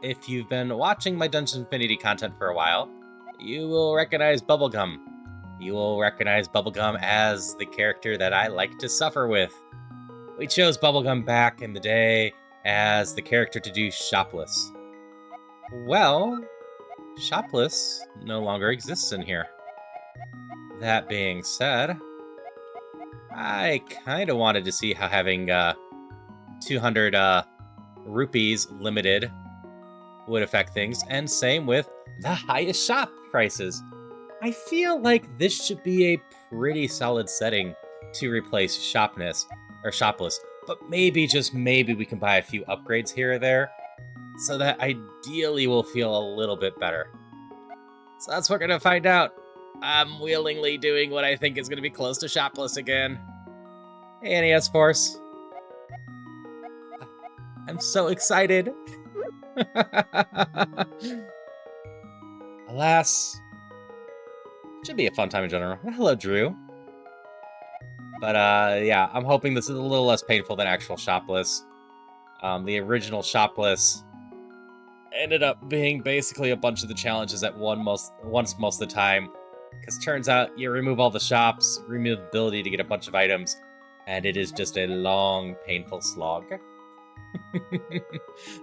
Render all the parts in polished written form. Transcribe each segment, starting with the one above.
If you've been watching my Dungeon Infinity content for a while, you will recognize Bubblegum. You will recognize Bubblegum as the character that I like to suffer with. We chose Bubblegum back in the day as the character to do shopless. Well, shopless no longer exists in here. That being said, I kind of wanted to see how having 200 rupees limited would affect things, and same with the highest shop prices. I feel like this should be a pretty solid setting to replace shopless, but maybe, just maybe, we can buy a few upgrades here or there, so that ideally we'll feel a little bit better. So that's what we're gonna find out. I'm willingly doing what I think is gonna be close to shopless again. Hey, NES Force. I'm so excited. Alas, should be a fun time in general. Hello, Drew. But yeah, I'm hoping this is a little less painful than actual shopless. The original shopless ended up being basically a bunch of the challenges at once most of the time, because turns out you remove all the shops, remove the ability to get a bunch of items, and it is just a long, painful slog.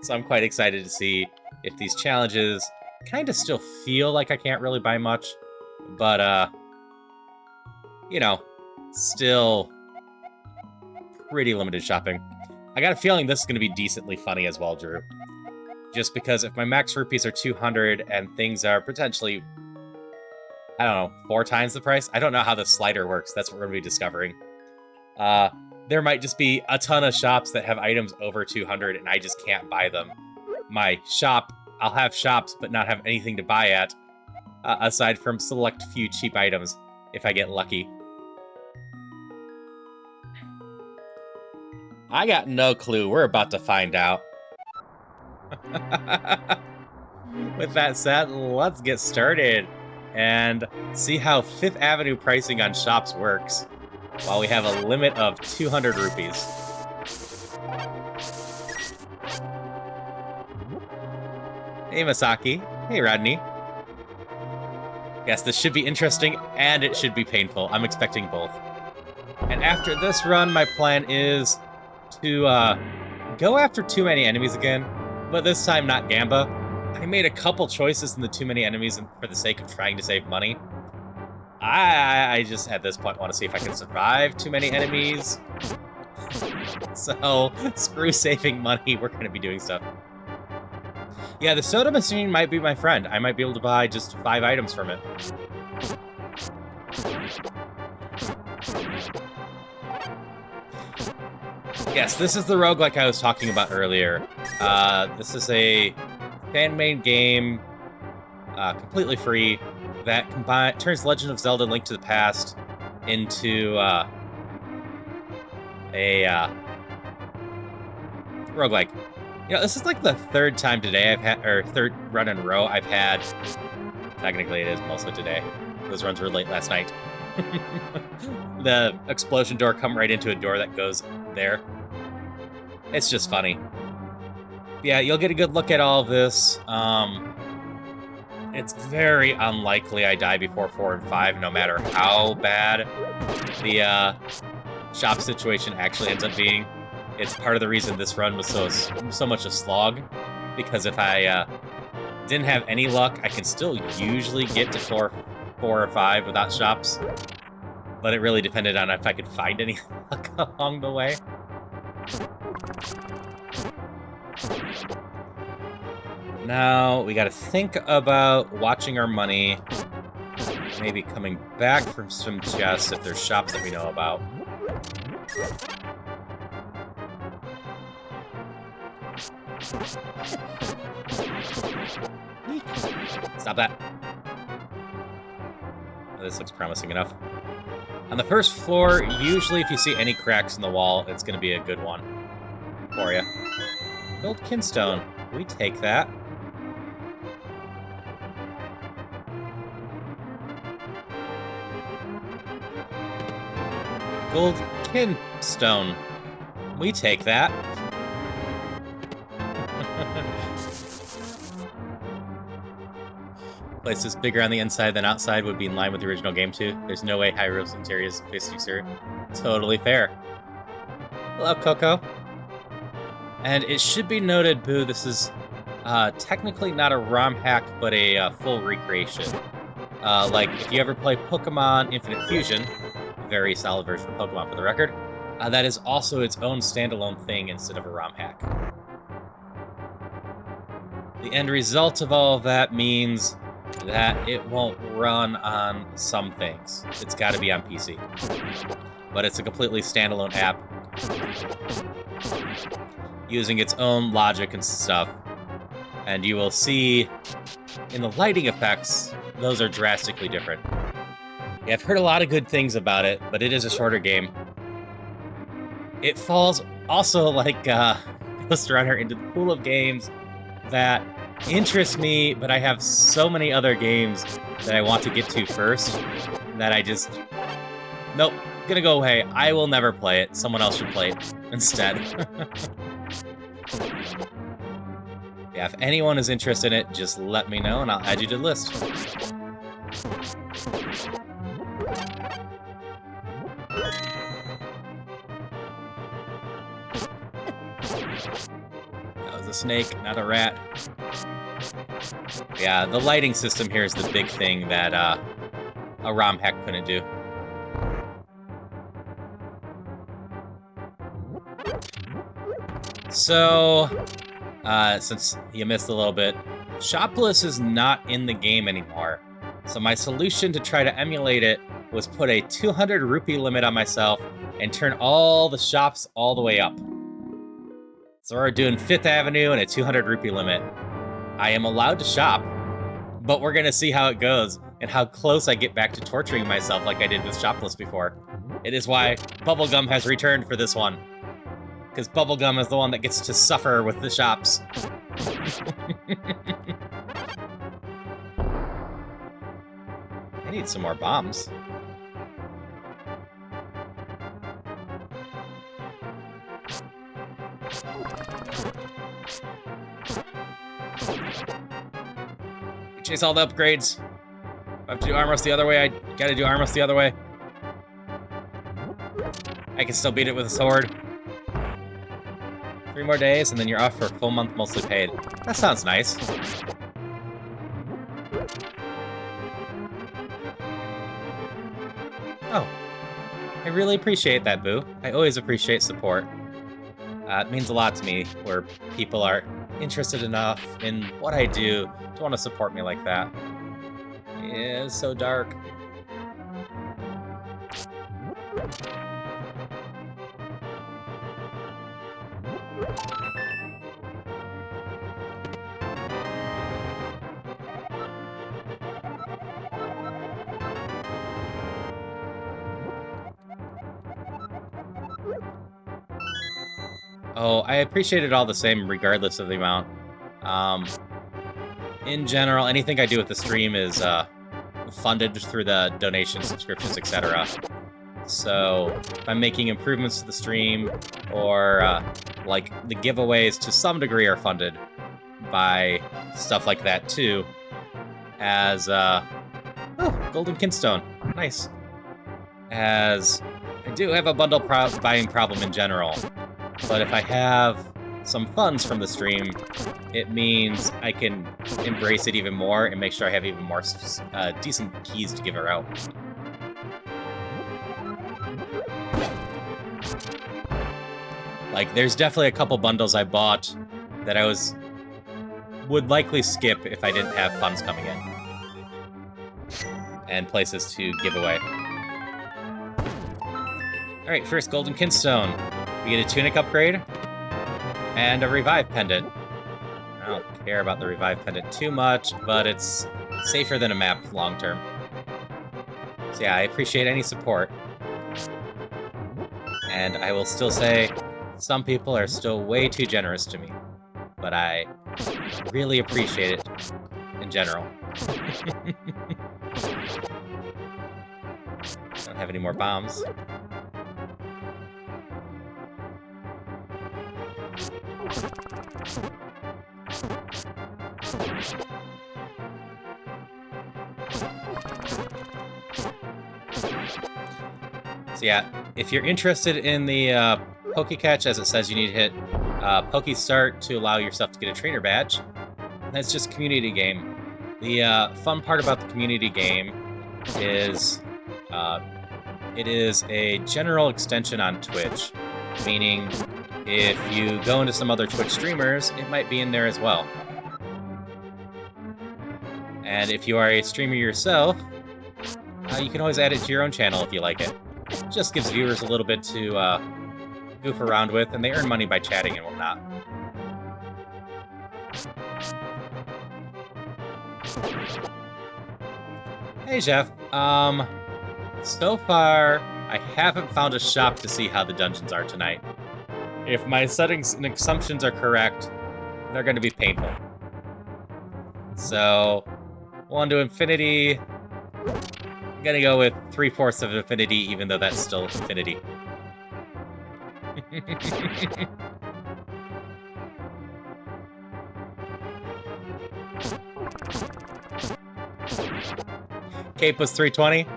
So I'm quite excited to see if these challenges kind of still feel like I can't really buy much, but you know, still pretty limited shopping. I got a feeling this is going to be decently funny as well, Drew. Just because if my max rupees are 200 and things are potentially, I don't know, 4 times the price? I don't know how the slider works. That's what we're going to be discovering. There might just be a ton of shops that have items over 200 and I just can't buy them. My shop, I'll have shops but not have anything to buy at, aside from select few cheap items, if I get lucky. I got no clue. We're about to find out. With that said, let's get started and see how 5th Avenue pricing on shops works, while we have a limit of 200 rupees. Hey, Masaki. Hey, Rodney. Yes, this should be interesting, and it should be painful. I'm expecting both. And after this run, my plan is to go after too many enemies again, but this time not Gamba. I made a couple choices in the too many enemies for the sake of trying to save money. I just, at this point, want to see if I can survive too many enemies. So, screw saving money, we're going to be doing stuff. Yeah, the soda machine might be my friend. I might be able to buy just 5 items from it. Yes, this is the roguelike I was talking about earlier. This is a fan-made game, completely free, that turns Legend of Zelda: Link to the Past into a roguelike. You know, this is like the 3rd time today I've had, or 3rd run in a row I've had. Technically, it is mostly today. Those runs were late last night. The explosion door come right into a door that goes there. It's just funny. Yeah, you'll get a good look at all of this. It's very unlikely I die before 4 and 5, no matter how bad the shop situation actually ends up being. It's part of the reason this run was so much a slog, because if I didn't have any luck, I can still usually get to 4 or 5 without shops, but it really depended on if I could find any luck along the way. Now, we gotta think about watching our money, maybe coming back from some chests if there's shops that we know about. Stop that. Oh, this looks promising enough. On the first floor, usually if you see any cracks in the wall, it's gonna be a good one for you. Gold kinstone. We take that. Gold kinstone. We take that. Place this bigger on the inside than outside would be in line with the original game too. There's no way Hyrule's interior is face sir. Totally fair. Hello, Coco. And it should be noted, Boo, this is technically not a ROM hack, but a full recreation. Like, if you ever play Pokemon Infinite Fusion, a very solid version of Pokemon for the record, that is also its own standalone thing instead of a ROM hack. The end result of all of that means that it won't run on some things. It's got to be on PC. But it's a completely standalone app using its own logic and stuff. And you will see in the lighting effects, those are drastically different. Yeah, I've heard a lot of good things about it, but it is a shorter game. It falls also like Ghost Runner into the pool of games that interest me, but I have so many other games that I want to get to first that I just... Nope, gonna go away. I will never play it. Someone else should play it instead. Yeah, if anyone is interested in it, just let me know and I'll add you to the list. That was a snake, not a rat. Yeah, the lighting system here is the big thing that a ROM hack couldn't do. So, since you missed a little bit, shopless is not in the game anymore. So my solution to try to emulate it was put a 200 rupee limit on myself and turn all the shops all the way up. So we're doing 5th Avenue and a 200 rupee limit. I am allowed to shop, but we're gonna see how it goes and how close I get back to torturing myself like I did with shopless before. It is why Bubblegum has returned for this one. Because Bubblegum is the one that gets to suffer with the shops. I need some more bombs. Chase all the upgrades. If I have to do Armos the other way, I gotta do Armos the other way. I can still beat it with a sword. 3 more days, and then you're off for a full month, mostly paid. That sounds nice. Oh. I really appreciate that, Boo. I always appreciate support. It means a lot to me, where people are interested enough in what I do to want to support me like that. Yeah, it's so dark. Oh, I appreciate it all the same, regardless of the amount. In general, anything I do with the stream is funded through the donations, subscriptions, etc. So, if I'm making improvements to the stream, or like the giveaways to some degree are funded by stuff like that too. As oh, golden kinstone, nice. As I do have a bundle buying problem in general. But if I have some funds from the stream, it means I can embrace it even more and make sure I have even more decent keys to give her out. Like, there's definitely a couple bundles I bought that I would likely skip if I didn't have funds coming in. And places to give away. Alright, first Golden Kinstone. We get a tunic upgrade, and a revive pendant. I don't care about the revive pendant too much, but it's safer than a map long term. So yeah, I appreciate any support. And I will still say, some people are still way too generous to me. But I really appreciate it in general. Don't have any more bombs. So yeah, if you're interested in the Pokecatch, as it says you need to hit Poke Start to allow yourself to get a trainer badge. That's just a community game. The fun part about the community game is it is a general extension on Twitch, meaning if you go into some other Twitch streamers, it might be in there as well. And if you are a streamer yourself, you can always add it to your own channel if you like it. It just gives viewers a little bit to goof around with, and they earn money by chatting and whatnot. Hey, Jeff. So far, I haven't found a shop to see how the dungeons are tonight. If my settings and assumptions are correct, they're going to be painful. So, 1 to infinity. I'm going to go with 3/4 of infinity, even though that's still infinity. Cape was 320.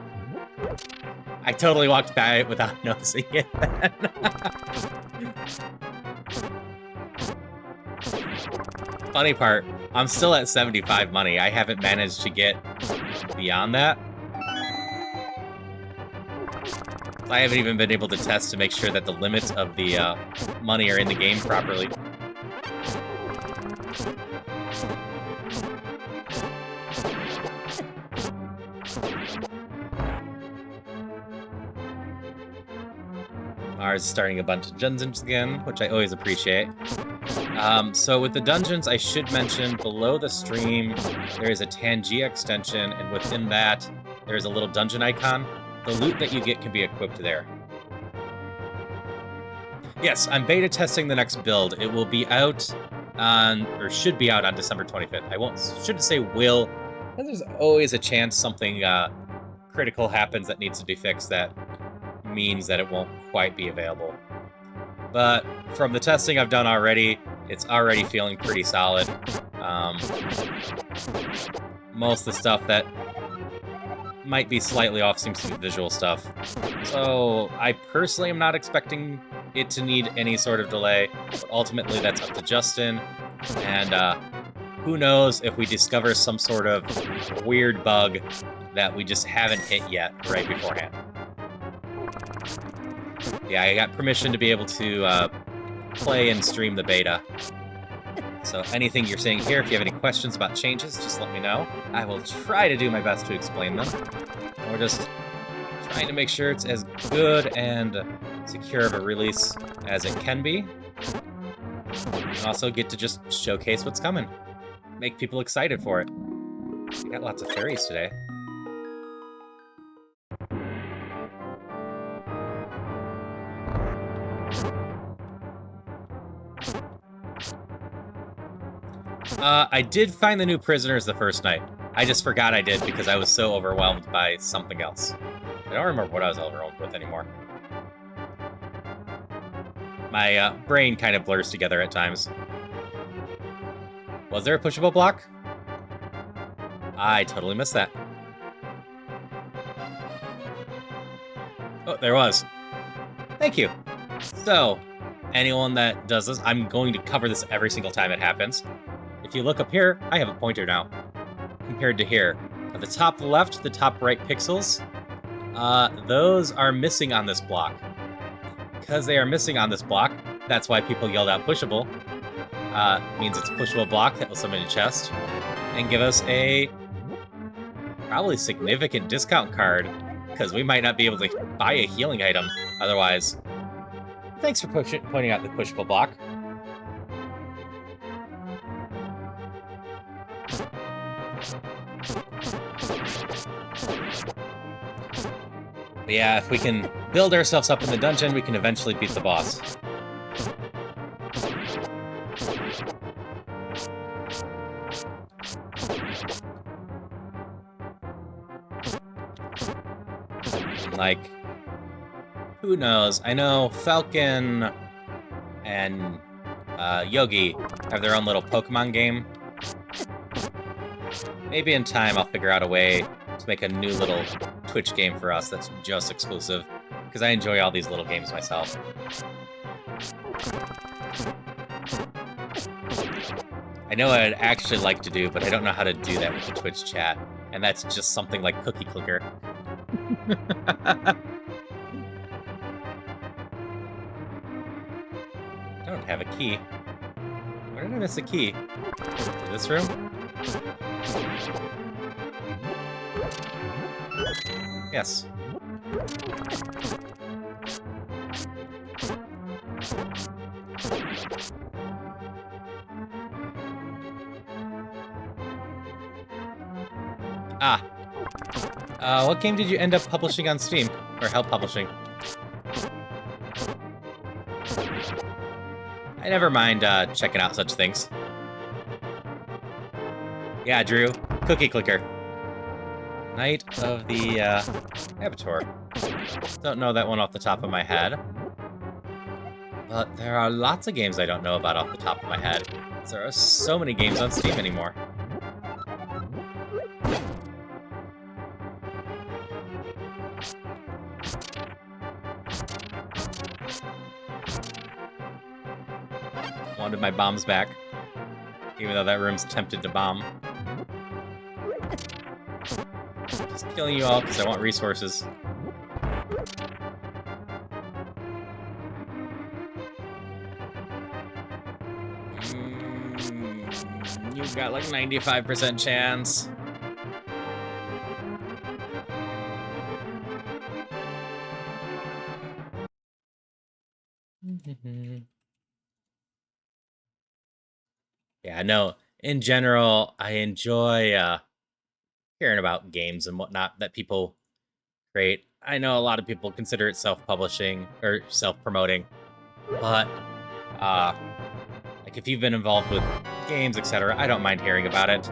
I totally walked by it without noticing it then. Funny part, I'm still at 75 money. I haven't managed to get beyond that. I haven't even been able to test to make sure that the limits of the money are in the game properly. Mars is starting a bunch of dungeons again, which I always appreciate. So with the dungeons, I should mention below the stream, there is a Tangia extension, and within that, there's a little dungeon icon. The loot that you get can be equipped there. Yes, I'm beta testing the next build. It will be out on, or should be out on December 25th. Shouldn't say will, because there's always a chance something critical happens that needs to be fixed that means that it won't quite be available. But from the testing I've done already, it's already feeling pretty solid. Most of the stuff that might be slightly off seems to be visual stuff. So I personally am not expecting it to need any sort of delay, but ultimately that's up to Justin. And who knows if we discover some sort of weird bug that we just haven't hit yet right beforehand. Yeah, I got permission to be able to play and stream the beta. So anything you're saying here, if you have any questions about changes, just let me know. I will try to do my best to explain them. We're just trying to make sure it's as good and secure of a release as it can be. And also get to just showcase what's coming. Make people excited for it. We got lots of fairies today. I did find the new prisoners the first night. I just forgot I did because I was so overwhelmed by something else. I don't remember what I was overwhelmed with anymore. My brain kind of blurs together at times. Was there a pushable block? I totally missed that. Oh, there was. Thank you. So, anyone that does this, I'm going to cover this every single time it happens. If you look up here, I have a pointer now, compared to here. At the top left, the top right pixels, those are missing on this block. Because they are missing on this block, that's why people yelled out pushable. Means it's a pushable block that will summon a chest, and give us a probably significant discount card, because we might not be able to buy a healing item otherwise. Thanks for pointing out the pushable block. But yeah, if we can build ourselves up in the dungeon, we can eventually beat the boss. Like, who knows? I know Falcon and Yogi have their own little Pokemon game. Maybe in time I'll figure out a way to make a new little Twitch game for us that's just exclusive. because I enjoy all these little games myself. I know what I'd actually like to do, but I don't know how to do that with the Twitch chat. And that's just something like Cookie Clicker. I don't have a key. Where did I miss a key? To this room? Yes. Ah. What game did you end up publishing on Steam? Or help publishing? I never mind checking out such things. Yeah, Drew. Cookie Clicker. Night of the Abattoir. Don't know that one off the top of my head. But there are lots of games I don't know about off the top of my head. There are so many games on Steam anymore. Wanted my bombs back. Even though that room's tempted to bomb. Just killing you all because I want resources. You've got like 95% chance. Yeah, no, in general, I enjoy hearing about games and whatnot that people create. I know a lot of people consider it self-publishing or self-promoting, but like if you've been involved with games, etc., I don't mind hearing about it.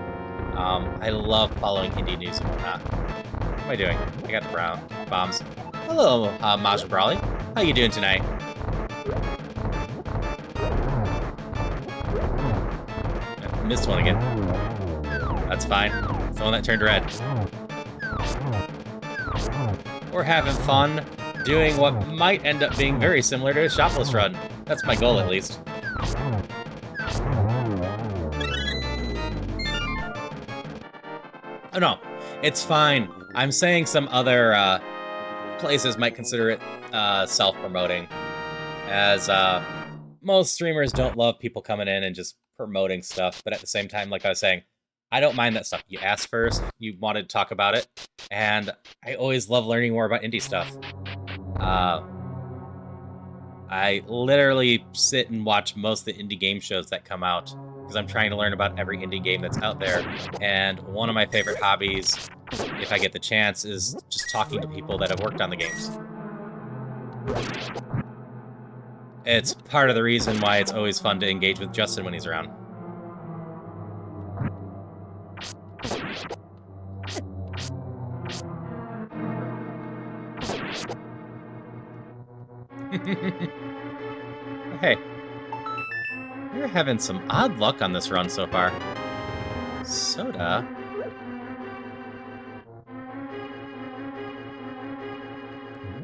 I love following indie news and whatnot. What am I doing? I got brown bombs. Hello, Maja Brawley. How you doing tonight? Missed one again. That's fine. It's the one that turned red. We're having fun doing what might end up being very similar to a shopless run. That's my goal, at least. Oh no, it's fine. I'm saying some other places might consider it self-promoting, as most streamers don't love people coming in and just promoting stuff, but at the same time, like I was saying, I don't mind that stuff. You asked first, you wanted to talk about it, and I always love learning more about indie stuff. I literally sit and watch most of the indie game shows that come out, because I'm trying to learn about every indie game that's out there, and one of my favorite hobbies, if I get the chance, is just talking to people that have worked on the games. It's part of the reason why it's always fun to engage with Justin when he's around. Hey, you're having some odd luck on this run so far. Soda?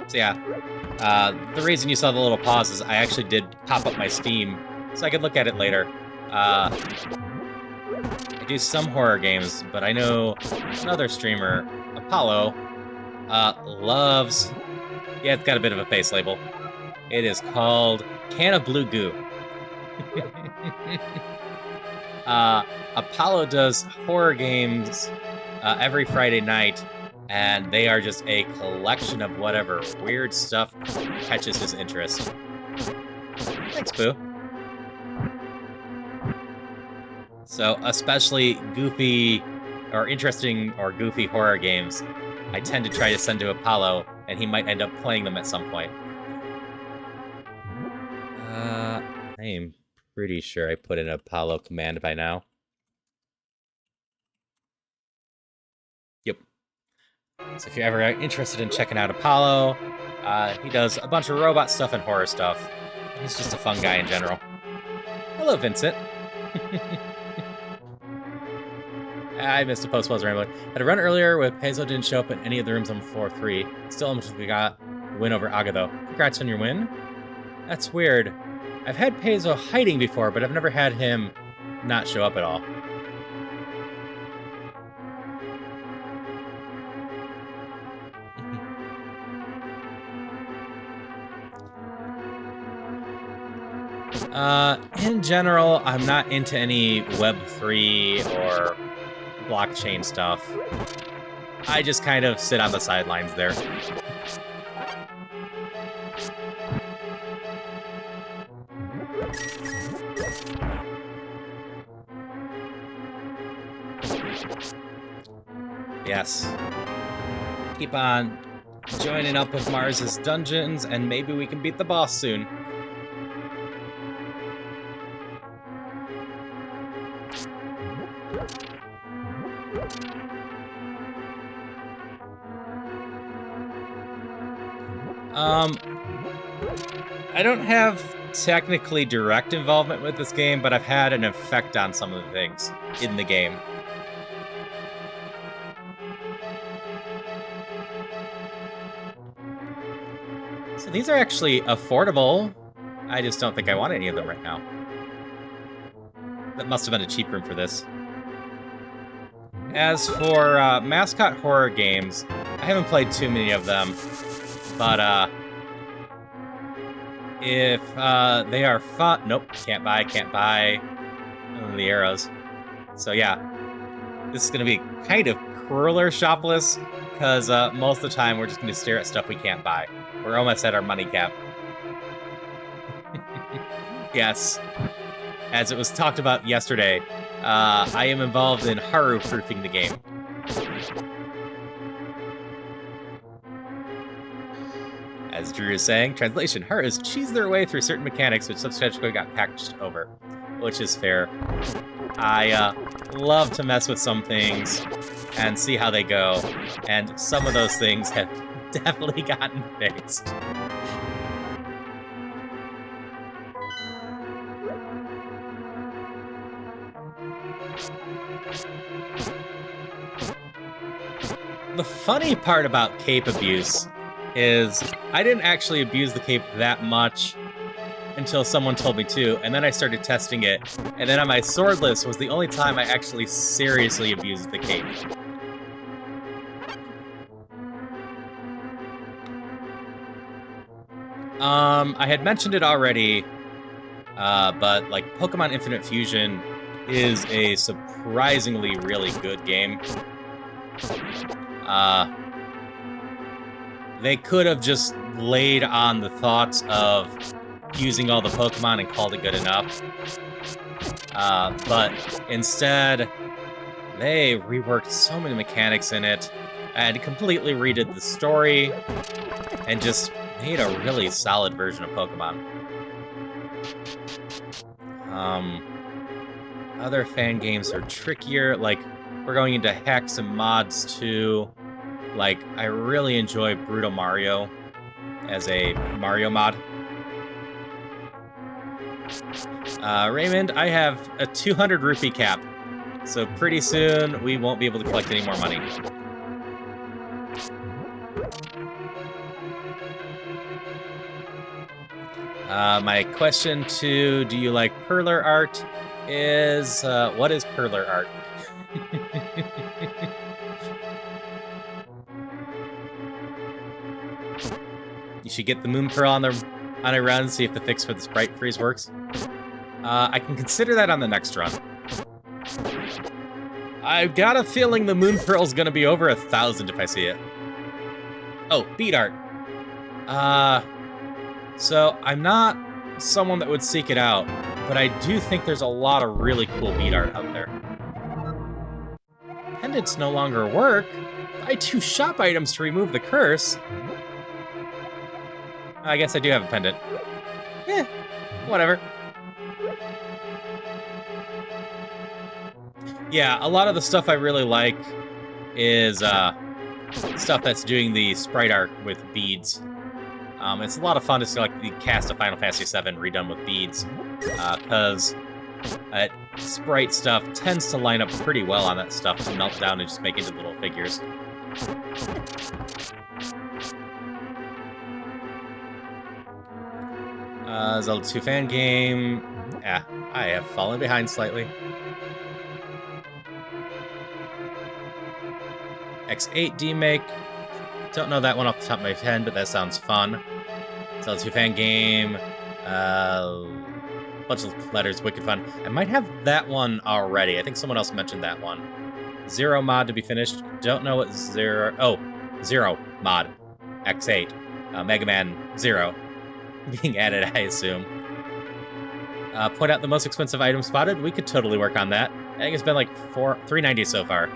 So yeah, the reason you saw the little pause is I actually did pop up my Steam so I could look at it later. I do some horror games, but I know another streamer, Apollo, loves... Yeah, it's got a bit of a face label. It is called Can of Blue Goo. Apollo does horror games every Friday night, and they are just a collection of whatever weird stuff catches his interest. Thanks, Boo. So, especially goofy or interesting or goofy horror games, I tend to try to send to Apollo, and he might end up playing them at some point. I am pretty sure I put in Apollo command by now. Yep. So if you're ever interested in checking out Apollo, he does a bunch of robot stuff and horror stuff. He's just a fun guy in general. Hello, Vincent. I missed a post while I was rambling. Had a run earlier with Peso didn't show up in any of the rooms on floor 3. Still almost we got. Win over Aga, though. Congrats on your win. That's weird. I've had Peizo hiding before, but I've never had him not show up at all. In general, I'm not into any Web3 or blockchain stuff. I just kind of sit on the sidelines there. Yes. Keep on joining up with Mars's dungeons, and maybe we can beat the boss soon. I don't have technically direct involvement with this game, but I've had an effect on some of the things in the game. So these are actually affordable. I just don't think I want any of them right now. That must have been a cheap room for this. As for mascot horror games, I haven't played too many of them, but if they are fun... Nope, can't buy. The arrows. So yeah, this is going to be kind of crueler shopless, because most of the time we're just going to stare at stuff we can't buy. We're almost at our money cap. Yes. As it was talked about yesterday, I am involved in Haru-proofing the game. As Drew is saying, translation, Haru's cheesed their way through certain mechanics which substantially got packaged over, which is fair. I love to mess with some things and see how they go, and some of those things have definitely gotten fixed. The funny part about cape abuse is I didn't actually abuse the cape that much until someone told me to, and then I started testing it, and then on my swordless was the only time I actually seriously abused the cape. I had mentioned it already, but like Pokemon Infinite Fusion is a surprisingly really good game. They could have just laid on the thoughts of using all the Pokemon and called it good enough. But instead, they reworked so many mechanics in it and completely redid the story and just made a really solid version of Pokemon. Other fan games are trickier, like we're going into hacks and mods too. Like, I really enjoy Brutal Mario as a Mario mod. Raymond, I have a 200 rupee cap, so pretty soon we won't be able to collect any more money. My question to do you like perler art is, what is perler art? You should get the Moon Pearl on a run, see if the fix for the sprite freeze works. I can consider that on the next run. I've got a feeling the Moon Pearl's gonna be over 1,000 if I see it. Oh, beat art. So I'm not someone that would seek it out, but I do think there's a lot of really cool beat art out there. Pendants no longer work. Buy 2 shop items to remove the curse. I guess I do have a pendant. Eh, whatever. Yeah, a lot of the stuff I really like is stuff that's doing the sprite art with beads. It's a lot of fun to see like the cast of Final Fantasy VII redone with beads, because sprite stuff tends to line up pretty well on that stuff to melt down and just make into little figures. Zelda 2 fan game. Yeah, I have fallen behind slightly. X8 demake. Don't know that one off the top of my head, but that sounds fun. Zelda 2 fan game. Bunch of letters, wicked fun. I might have that one already. I think someone else mentioned that one. Zero mod to be finished. Don't know what zero. Oh, Zero mod. X8. Mega Man Zero being added, I assume. Point out the most expensive item spotted. We could totally work on that. I think it's been like $390 so far.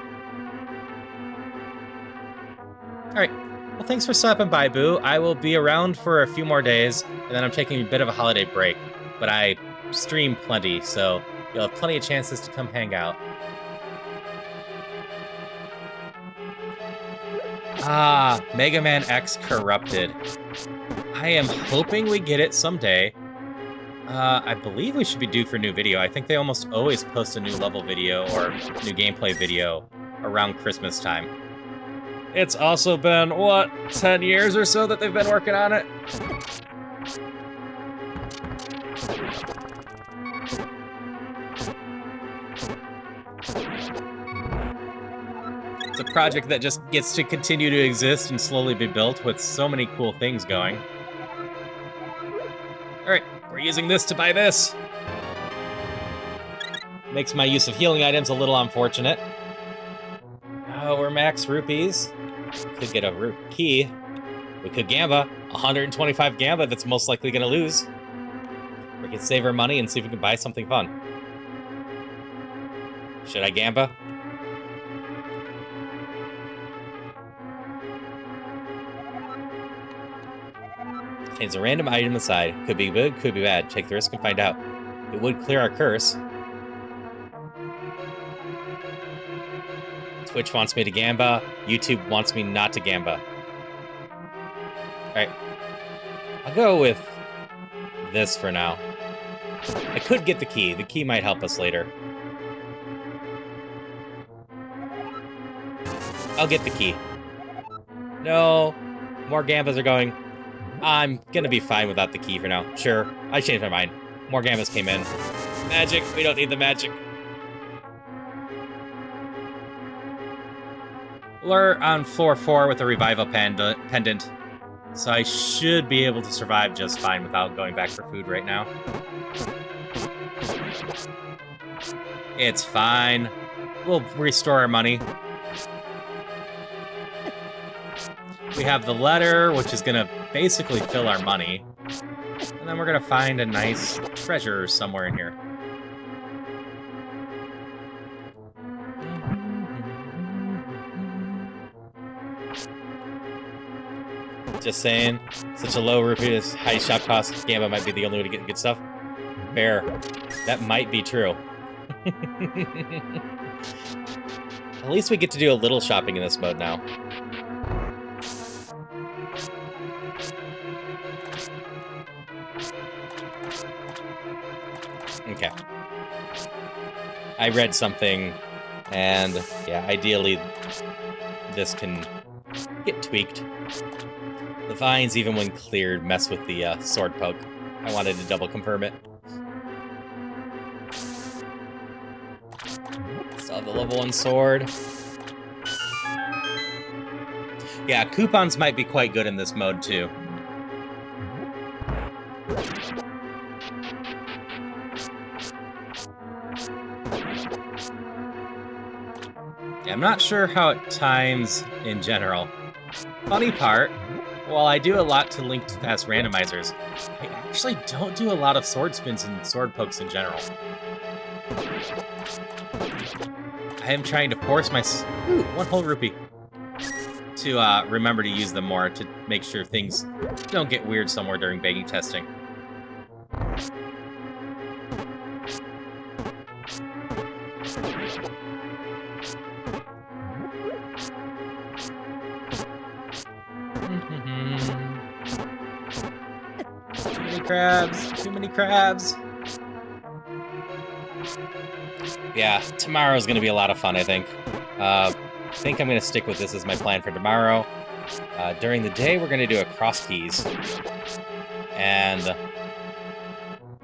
All right. Well, thanks for stopping by, Boo. I will be around for a few more days, and then I'm taking a bit of a holiday break. But I stream plenty, so you'll have plenty of chances to come hang out. Ah, Mega Man X Corrupted. I am hoping we get it someday. I believe we should be due for a new video. I think they almost always post a new level video or new gameplay video around Christmas time. It's also been, what, 10 years or so that they've been working on it? It's a project that just gets to continue to exist and slowly be built with so many cool things going. Alright, we're using this to buy this. Makes my use of healing items a little unfortunate. Oh, we're max rupees. Could get a key. We could gamba. 125 gamba that's most likely gonna lose. We could save our money and see if we can buy something fun. Should I gamba? Contains a random item inside. Could be good, could be bad. Take the risk and find out. It would clear our curse. Twitch wants me to gamba. YouTube wants me not to gamba. Alright. I'll go with this for now. I could get the key. The key might help us later. I'll get the key. No. More gambas are going. I'm gonna be fine without the key for now. Sure. I changed my mind. More gambas came in. Magic. We don't need the magic. We're on floor 4 with a revival pendant. So I should be able to survive just fine without going back for food right now. It's fine. We'll restore our money. We have the letter, which is gonna basically fill our money. And then we're gonna find a nice treasure somewhere in here. Just saying, such a low rupee, high shop cost, Gamba might be the only way to get good stuff. Fair. That might be true. At least we get to do a little shopping in this mode now. Okay. I read something, and yeah, ideally this can get tweaked. The vines, even when cleared, mess with the sword poke. I wanted to double confirm it. Still have the level 1 sword. Yeah, coupons might be quite good in this mode, too. Yeah, I'm not sure how it times in general. Funny part, while I do a lot to link to past randomizers, I actually don't do a lot of sword spins and sword pokes in general. I am trying to force my... Ooh, 1 whole rupee. To remember to use them more, to make sure things don't get weird somewhere during beta testing. Too many crabs, too many crabs. Yeah, tomorrow's gonna be a lot of fun, I think. I think I'm gonna stick with this as my plan for tomorrow. During the day, we're gonna do a cross keys. And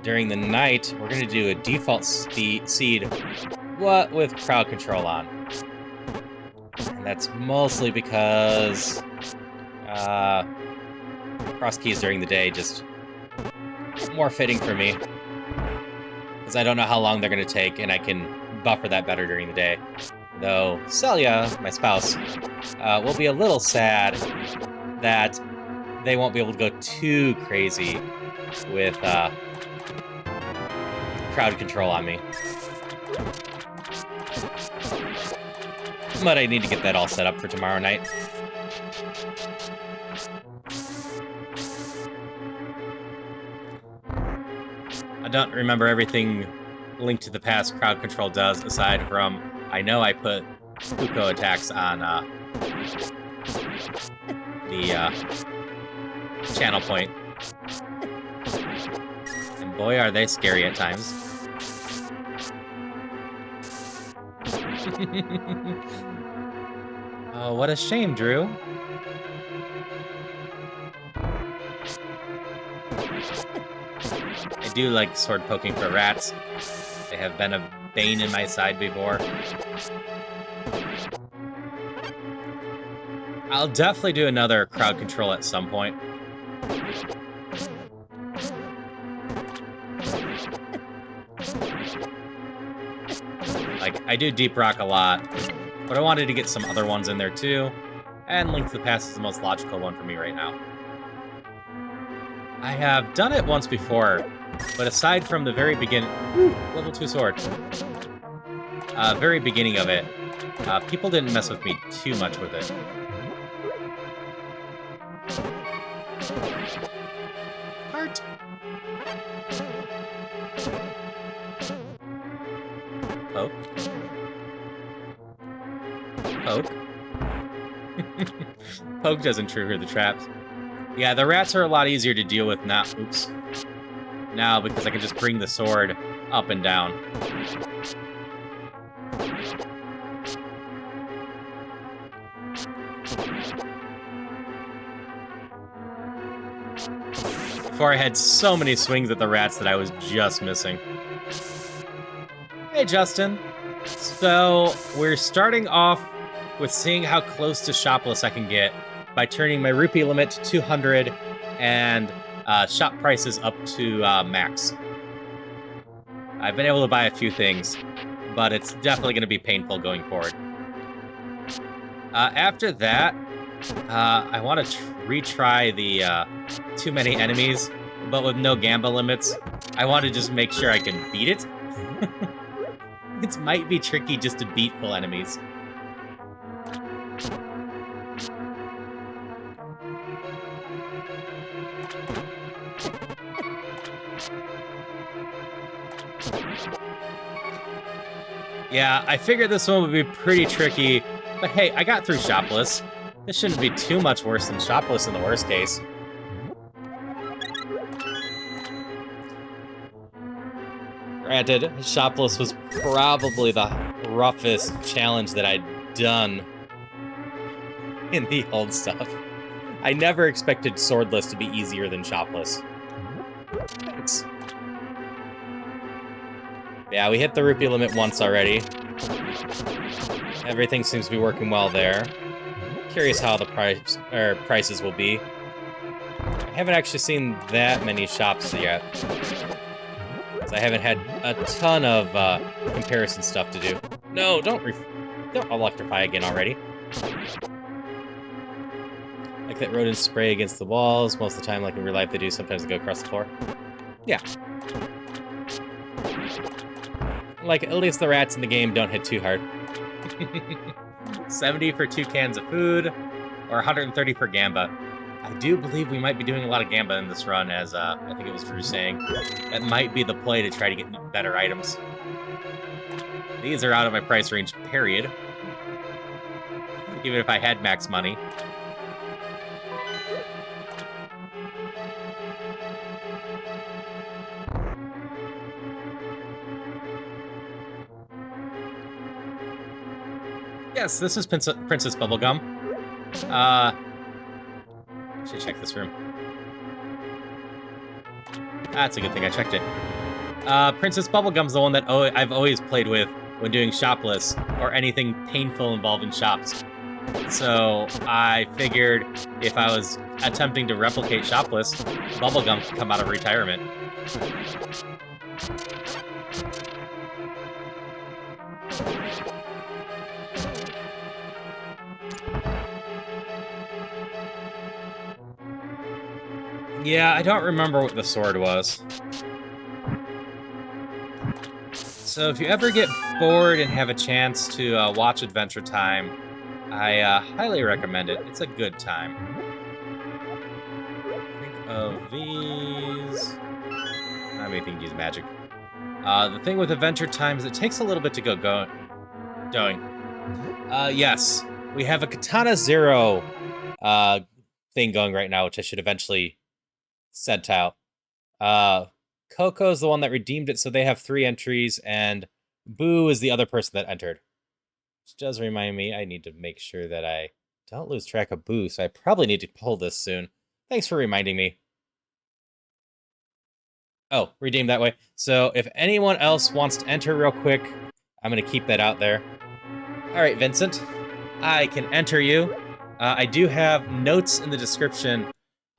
During the night, we're gonna do a default seed, what with crowd control on. And that's mostly because cross keys during the day just more fitting for me. Because I don't know how long they're gonna take, and I can buffer that better during the day. Though Celia, my spouse, will be a little sad that they won't be able to go too crazy with crowd control on me. But I need to get that all set up for tomorrow night. I don't remember everything Link to the Past crowd control does, aside from I know I put Puko attacks on the channel point. And boy, are they scary at times. Oh, what a shame, Drew. I do like sword poking for rats. They have been a bane in my side before. I'll definitely do another crowd control at some point. Like, I do Deep Rock a lot, but I wanted to get some other ones in there too, and Link to the Past is the most logical one for me right now. I have done it once before, but aside from the very beginning... Level 2 sword. Very beginning of it, people didn't mess with me too much with it. Heart! Poke. Poke. Poke doesn't trigger the traps. Yeah, the rats are a lot easier to deal with now. Oops. Now, because I can just bring the sword up and down. Before I had so many swings at the rats that I was just missing. Hey, Justin. So, we're starting off with seeing how close to shopless I can get by turning my rupee limit to 200 and shop prices up to max. I've been able to buy a few things, but it's definitely going to be painful going forward. After that, I want to retry the too many enemies, but with no gamba limits. I want to just make sure I can beat it. It might be tricky just to beat full enemies. Yeah, I figured this one would be pretty tricky, but hey, I got through shopless. This shouldn't be too much worse than shopless in the worst case. Granted, shopless was probably the roughest challenge that I'd done in the old stuff. I never expected swordless to be easier than shopless. Thanks. Yeah, we hit the rupee limit once already. Everything seems to be working well there. Curious how the prices will be. I haven't actually seen that many shops yet. I haven't had a ton of comparison stuff to do. No, don't electrify again already. Like that rodent spray against the walls. Most of the time, like in real life, they do. Sometimes they go across the floor. Yeah. Like, at least the rats in the game don't hit too hard. 70 for 2 cans of food, or 130 for gamba. I do believe we might be doing a lot of gamba in this run, as I think it was Drew saying. That might be the play to try to get better items. These are out of my price range, period. Even if I had max money. Yes, this is Princess Bubblegum. Should check this room. That's a good thing I checked it. Princess Bubblegum's the one that I've always played with when doing shopless or anything painful involving shops. So I figured if I was attempting to replicate shopless, Bubblegum could come out of retirement. Yeah, I don't remember what the sword was. So if you ever get bored and have a chance to watch Adventure Time, I highly recommend it. It's a good time. Think of these. I may think use magic. The thing with Adventure Time is it takes a little bit to get going. Yes, we have a Katana Zero thing going right now, which I should eventually send out. Coco's the one that redeemed it, so they have 3 entries, and Boo is the other person that entered. Which does remind me, I need to make sure that I don't lose track of Boo, so I probably need to pull this soon. Thanks for reminding me. Oh, redeemed that way. So if anyone else wants to enter real quick, I'm going to keep that out there. All right, Vincent, I can enter you. I do have notes in the description.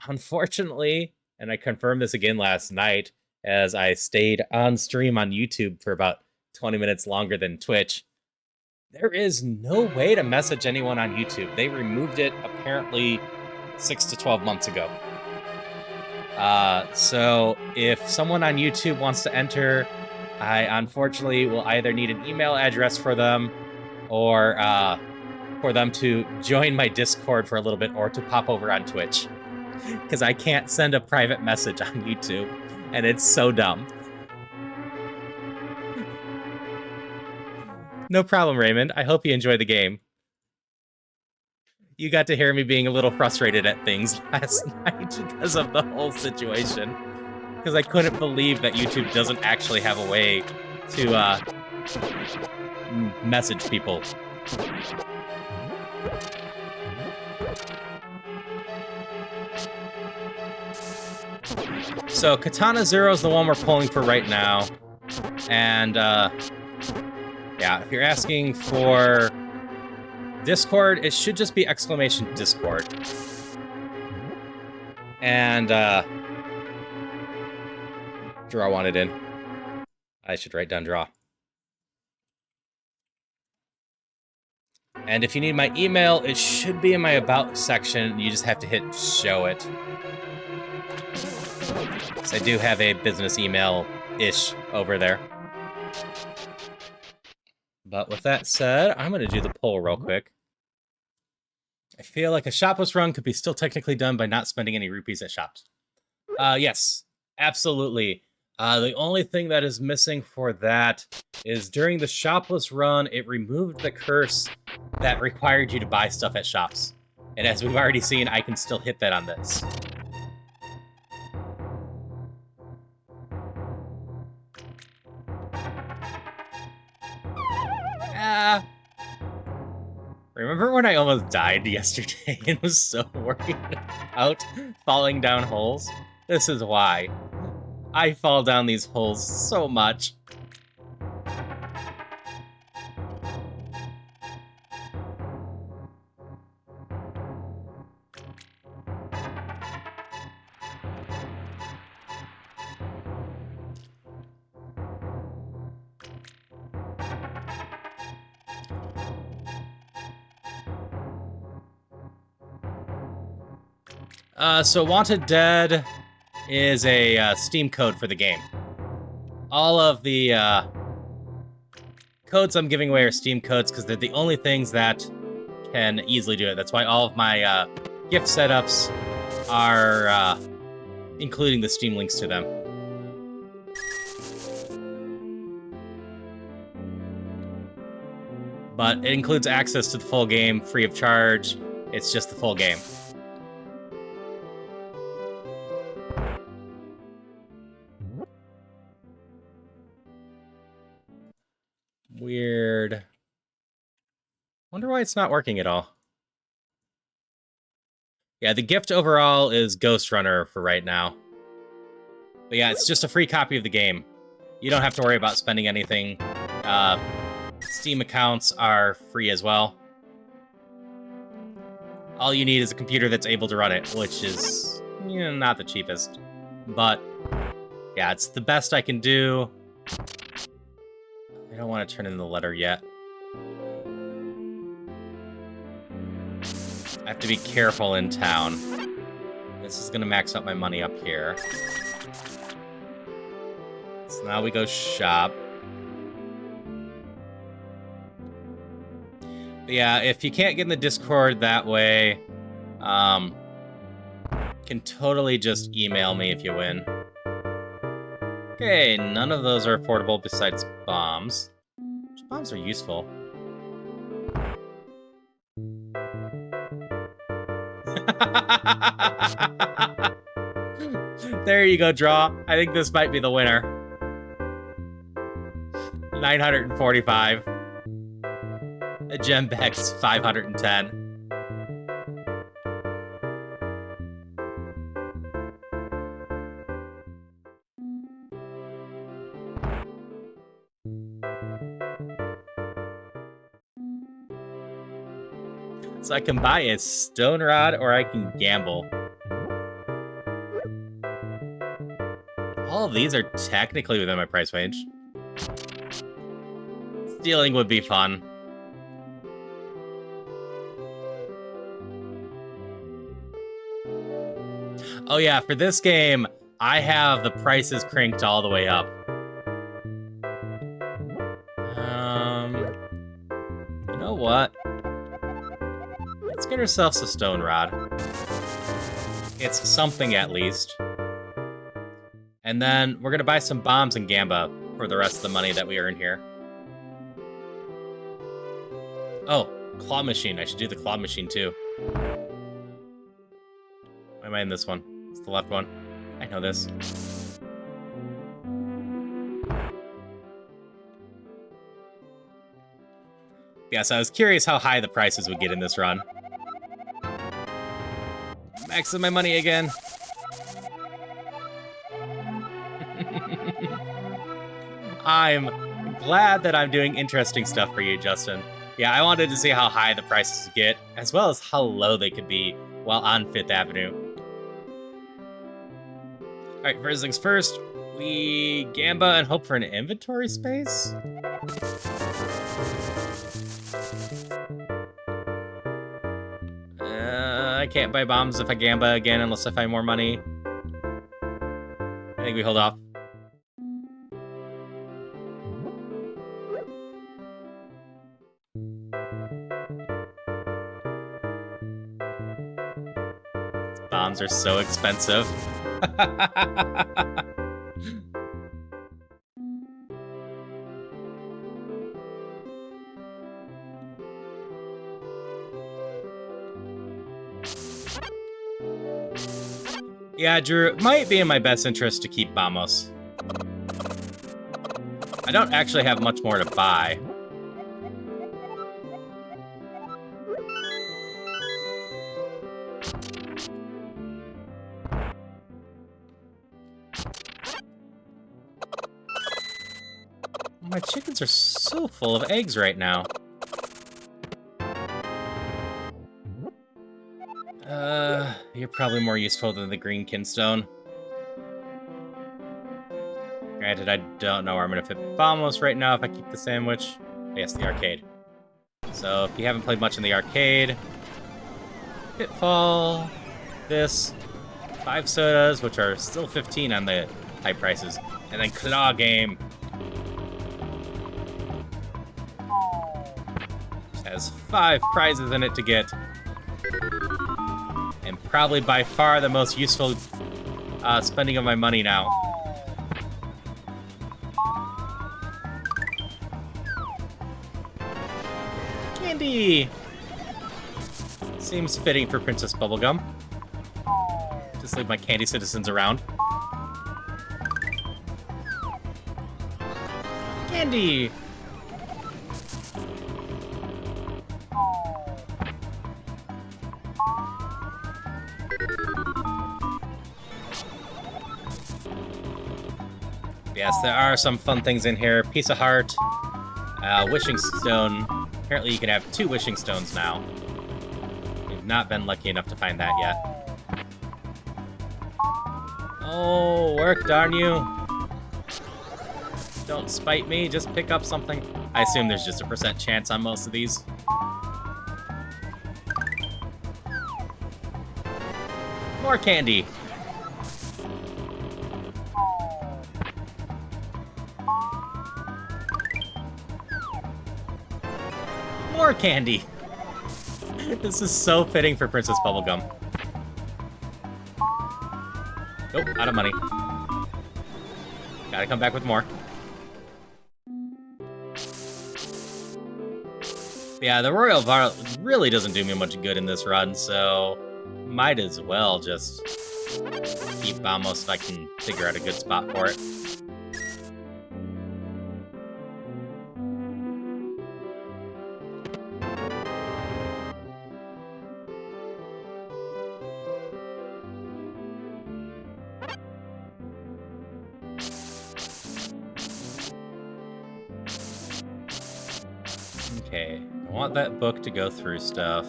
Unfortunately, and I confirmed this again last night, as I stayed on stream on YouTube for about 20 minutes longer than Twitch, there is no way to message anyone on YouTube. They removed it apparently 6 to 12 months ago. So if someone on YouTube wants to enter, I unfortunately will either need an email address for them or for them to join my Discord for a little bit or to pop over on Twitch. Because I can't send a private message on YouTube, and it's so dumb. No problem, Raymond. I hope you enjoy the game. You got to hear me being a little frustrated at things last night because of the whole situation. Because I couldn't believe that YouTube doesn't actually have a way to message people. So Katana Zero is the one we're pulling for right now. And yeah, if you're asking for Discord, it should just be exclamation Discord. And draw wanted in. I should write down draw. And if you need my email, it should be in my about section. You just have to hit show it. So I do have a business email-ish over there. But with that said, I'm going to do the poll real quick. I feel like a shopless run could be still technically done by not spending any rupees at shops. Yes, absolutely. The only thing that is missing for that is during the shopless run, it removed the curse that required you to buy stuff at shops. And as we've already seen, I can still hit that on this. Remember when I almost died yesterday and was so worried about falling down holes? This is why. I fall down these holes so much. So Wanted Dead is a Steam code for the game. All of the codes I'm giving away are Steam codes because they're the only things that can easily do it. That's why all of my gift setups are including the Steam links to them. But it includes access to the full game free of charge. It's just the full game. Weird. Wonder why it's not working at all. Yeah, the gift overall is Ghost Runner for right now. But yeah, it's just a free copy of the game. You don't have to worry about spending anything. Steam accounts are free as well. All you need is a computer that's able to run it, which is not the cheapest. But yeah, it's the best I can do. I don't want to turn in the letter yet. I have to be careful in town. This is going to max out my money up here. So now we go shop. But yeah, if you can't get in the Discord that way, can totally just email me if you win. Okay, none of those are affordable besides bombs. Which bombs are useful? There you go, draw. I think this might be the winner. 945. A gem bag's 510. So I can buy a stone rod or I can gamble. All of these are technically within my price range. Stealing would be fun. Oh yeah, for this game, I have the prices cranked all the way up. You know what? Let's get ourselves a stone rod. It's something at least. And then we're gonna buy some bombs and gamba for the rest of the money that we earn here. Oh, claw machine. I should do the claw machine too. Why am I in this one? It's the left one. I know this. Yeah, so I was curious how high the prices would get in this run. Maxing my money again. I'm glad that I'm doing interesting stuff for you, Justin. Yeah, I wanted to see how high the prices would get, as well as how low they could be while on 5th Avenue. Alright, first things first, we gamba and hope for an inventory space? I can't buy bombs if I gamba again unless I find more money. I think we hold off. Bombs are so expensive. Yeah, Drew, it might be in my best interest to keep Vamos. I don't actually have much more to buy. My chickens are so full of eggs right now. You're probably more useful than the green kinstone. Granted, I don't know where I'm gonna fit Vamos right now if I keep the sandwich. Yes, the arcade. So, if you haven't played much in the arcade, Pitfall, this, 5 sodas, which are still 15 on the high prices, and then Claw Game. Which has 5 prizes in it to get. And probably by far the most useful spending of my money now. Candy! Seems fitting for Princess Bubblegum. Just leave my candy citizens around. Candy! Yes, there are some fun things in here. Piece of heart, wishing stone. Apparently you can have 2 wishing stones now. We've not been lucky enough to find that yet. Oh, work, darn you. Don't spite me, just pick up something. I assume there's just a % chance on most of these. More candy. More candy. This is so fitting for Princess Bubblegum. Nope, out of money. Gotta come back with more. Yeah, the Royal Varlet really doesn't do me much good in this run, so might as well just keep Vamos if I can figure out a good spot for it. Okay, I want that book to go through stuff.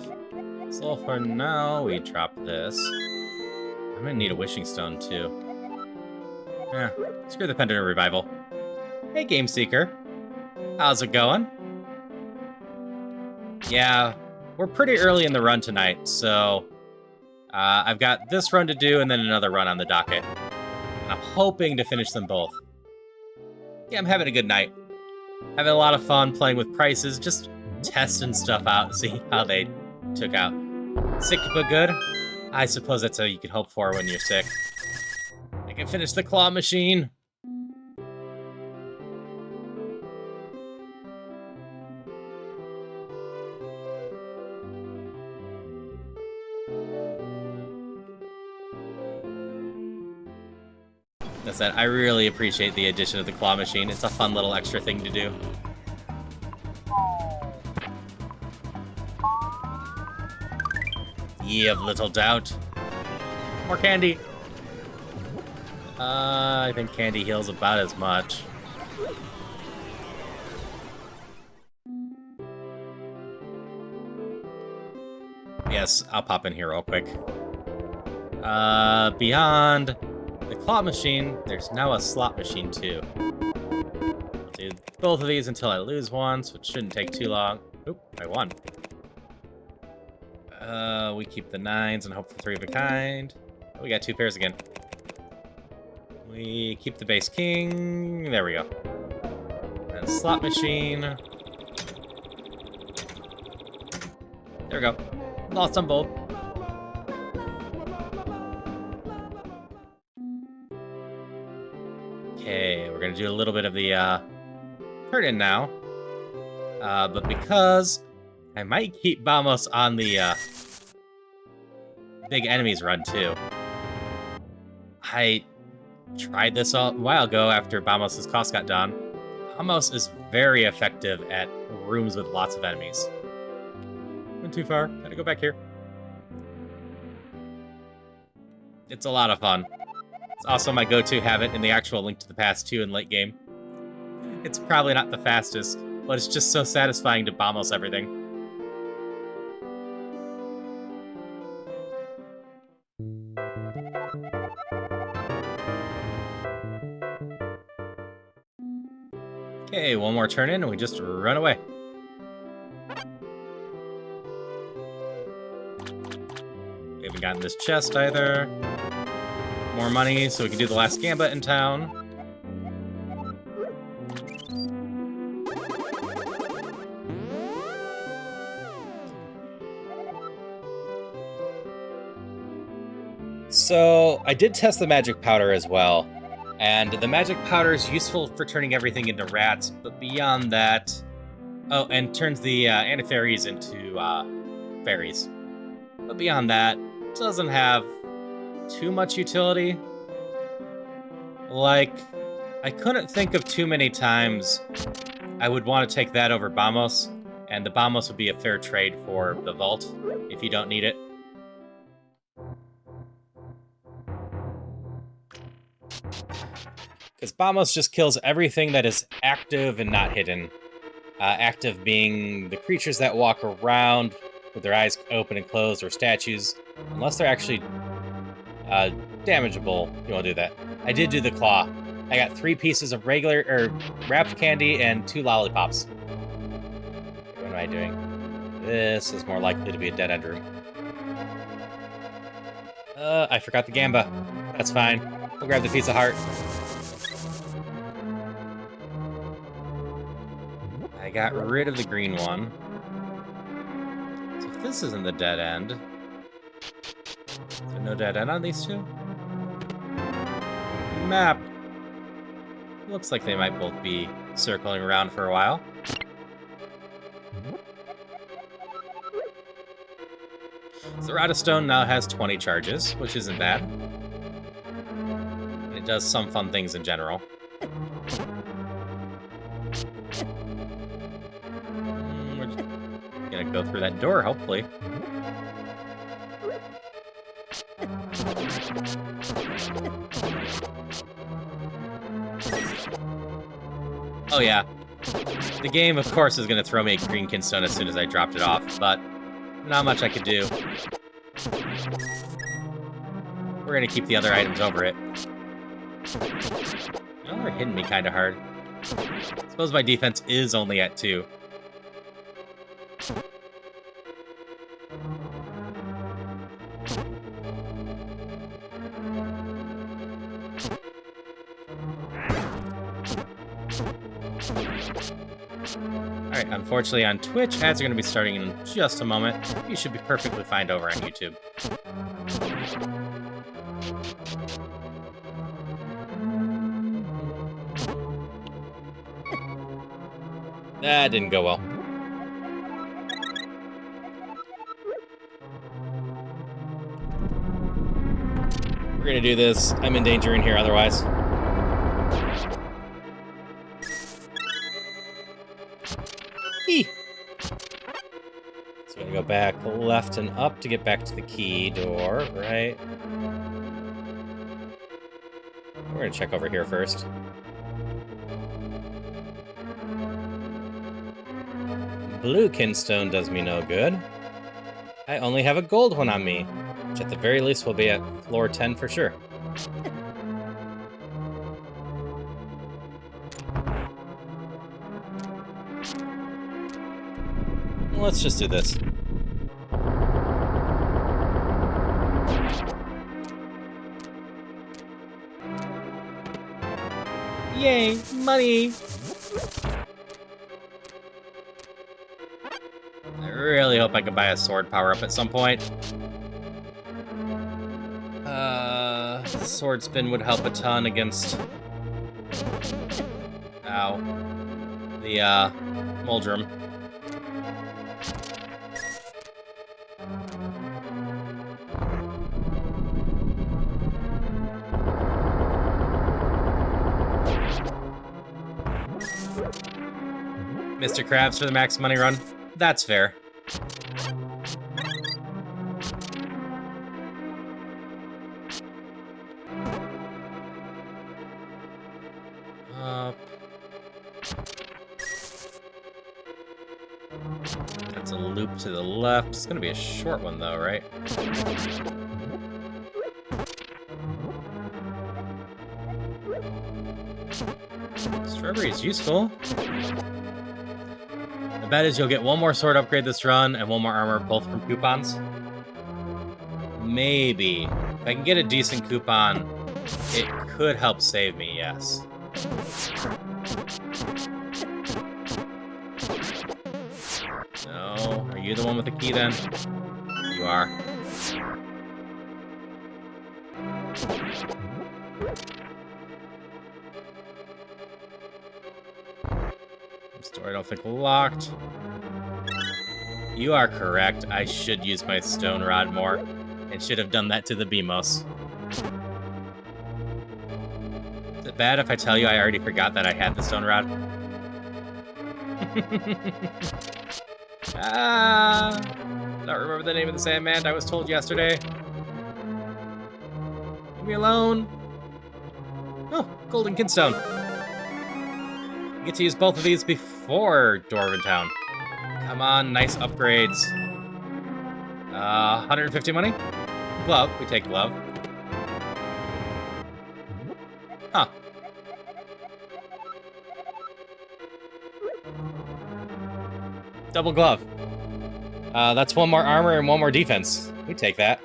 So for now, we drop this. I'm gonna need a wishing stone, too. Yeah, screw the pendant revival. Hey, Game Seeker. How's it going? Yeah, we're pretty early in the run tonight, so I've got this run to do and then another run on the docket. And I'm hoping to finish them both. Yeah, I'm having a good night. Having a lot of fun playing with prices, just testing stuff out, seeing how they took out. Sick but good? I suppose that's all you can hope for when you're sick. I can finish the claw machine. That said, I really appreciate the addition of the claw machine. It's a fun little extra thing to do. Ye of little doubt. More candy. I think candy heals about as much. Yes, I'll pop in here real quick. Beyond the claw machine, there's now a slot machine too. I'll do both of these until I lose once, which shouldn't take too long. Oop, I won. We keep the 9s and hope for 3 of a kind. Oh, we got 2 pairs again. We keep the base king. There we go. And slot machine. There we go. Lost on both. Okay, we're gonna do a little bit of the turn-in now. But because I might keep Vamos on the big enemies run too. I tried this a while ago after Vamos' cost got done. Vamos is very effective at rooms with lots of enemies. Went too far. Gotta go back here. It's a lot of fun. It's also my go-to habit in the actual Link to the Past 2 in late game. It's probably not the fastest, but it's just so satisfying to Vamos everything. Okay, one more turn in and we just run away. We haven't gotten this chest either. More money so we can do the last gambit in town. So, I did test the magic powder as well. And the magic powder is useful for turning everything into rats, but beyond that... Oh, and turns the anti-fairies into fairies. But beyond that, it doesn't have too much utility. Like, I couldn't think of too many times I would want to take that over Vamos, and the Vamos would be a fair trade for the vault, if you don't need it. Because Bamos just kills everything that is active and not hidden. Active being the creatures that walk around with their eyes open and closed, or statues. Unless they're actually damageable, you won't do that. I did do the claw. I got 3 pieces of regular, wrapped candy and 2 lollipops. What am I doing? This is more likely to be a dead-end room. I forgot the gamba. That's fine. We'll grab the pizza heart. I got rid of the green one. So if this isn't the dead end... Is there no dead end on these two? Map. Looks like they might both be circling around for a while. So the Rod of Stone now has 20 charges, which isn't bad. And it does some fun things in general. We're just gonna go through that door, hopefully. Oh yeah. The game, of course, is gonna throw me a green kinstone as soon as I dropped it off, but not much I could do. We're gonna keep the other items over it. Oh, they're hitting me kind of hard. I suppose my defense is only at 2. Alright, unfortunately on Twitch, ads are going to be starting in just a moment. You should be perfectly fine over on YouTube. That didn't go well. We're going to do this. I'm in danger in here otherwise. So we're gonna go back left and up to get back to the key door, right? We're gonna check over here first. Blue kinstone does me no good. I only have a gold one on me, which at the very least will be at floor 10 for sure. Let's just do this. Yay, money! I really hope I can buy a sword power-up at some point. Sword spin would help a ton against... Ow. The, Muldrum. Mr. Krabs for the max money run. That's fair. That's a loop to the left. It's gonna be a short one though, right? Strawberry is useful. The bet is you'll get one more sword upgrade this run and one more armor, both from coupons. Maybe. If I can get a decent coupon, it could help save me, yes. No, are you the one with the key then? You are. This door I don't think locked. You are correct. I should use my stone rod more, and should have done that to the Beamos. Is it bad if I tell you I already forgot that I had the stone rod? I don't remember the name of the Sandman I was told yesterday. Leave me alone. Oh, golden kinstone. Get to use both of these before Dwarven Town. Come on, nice upgrades. 150 money? Glove, we take glove. Huh. Double glove. That's one more armor and one more defense. We take that.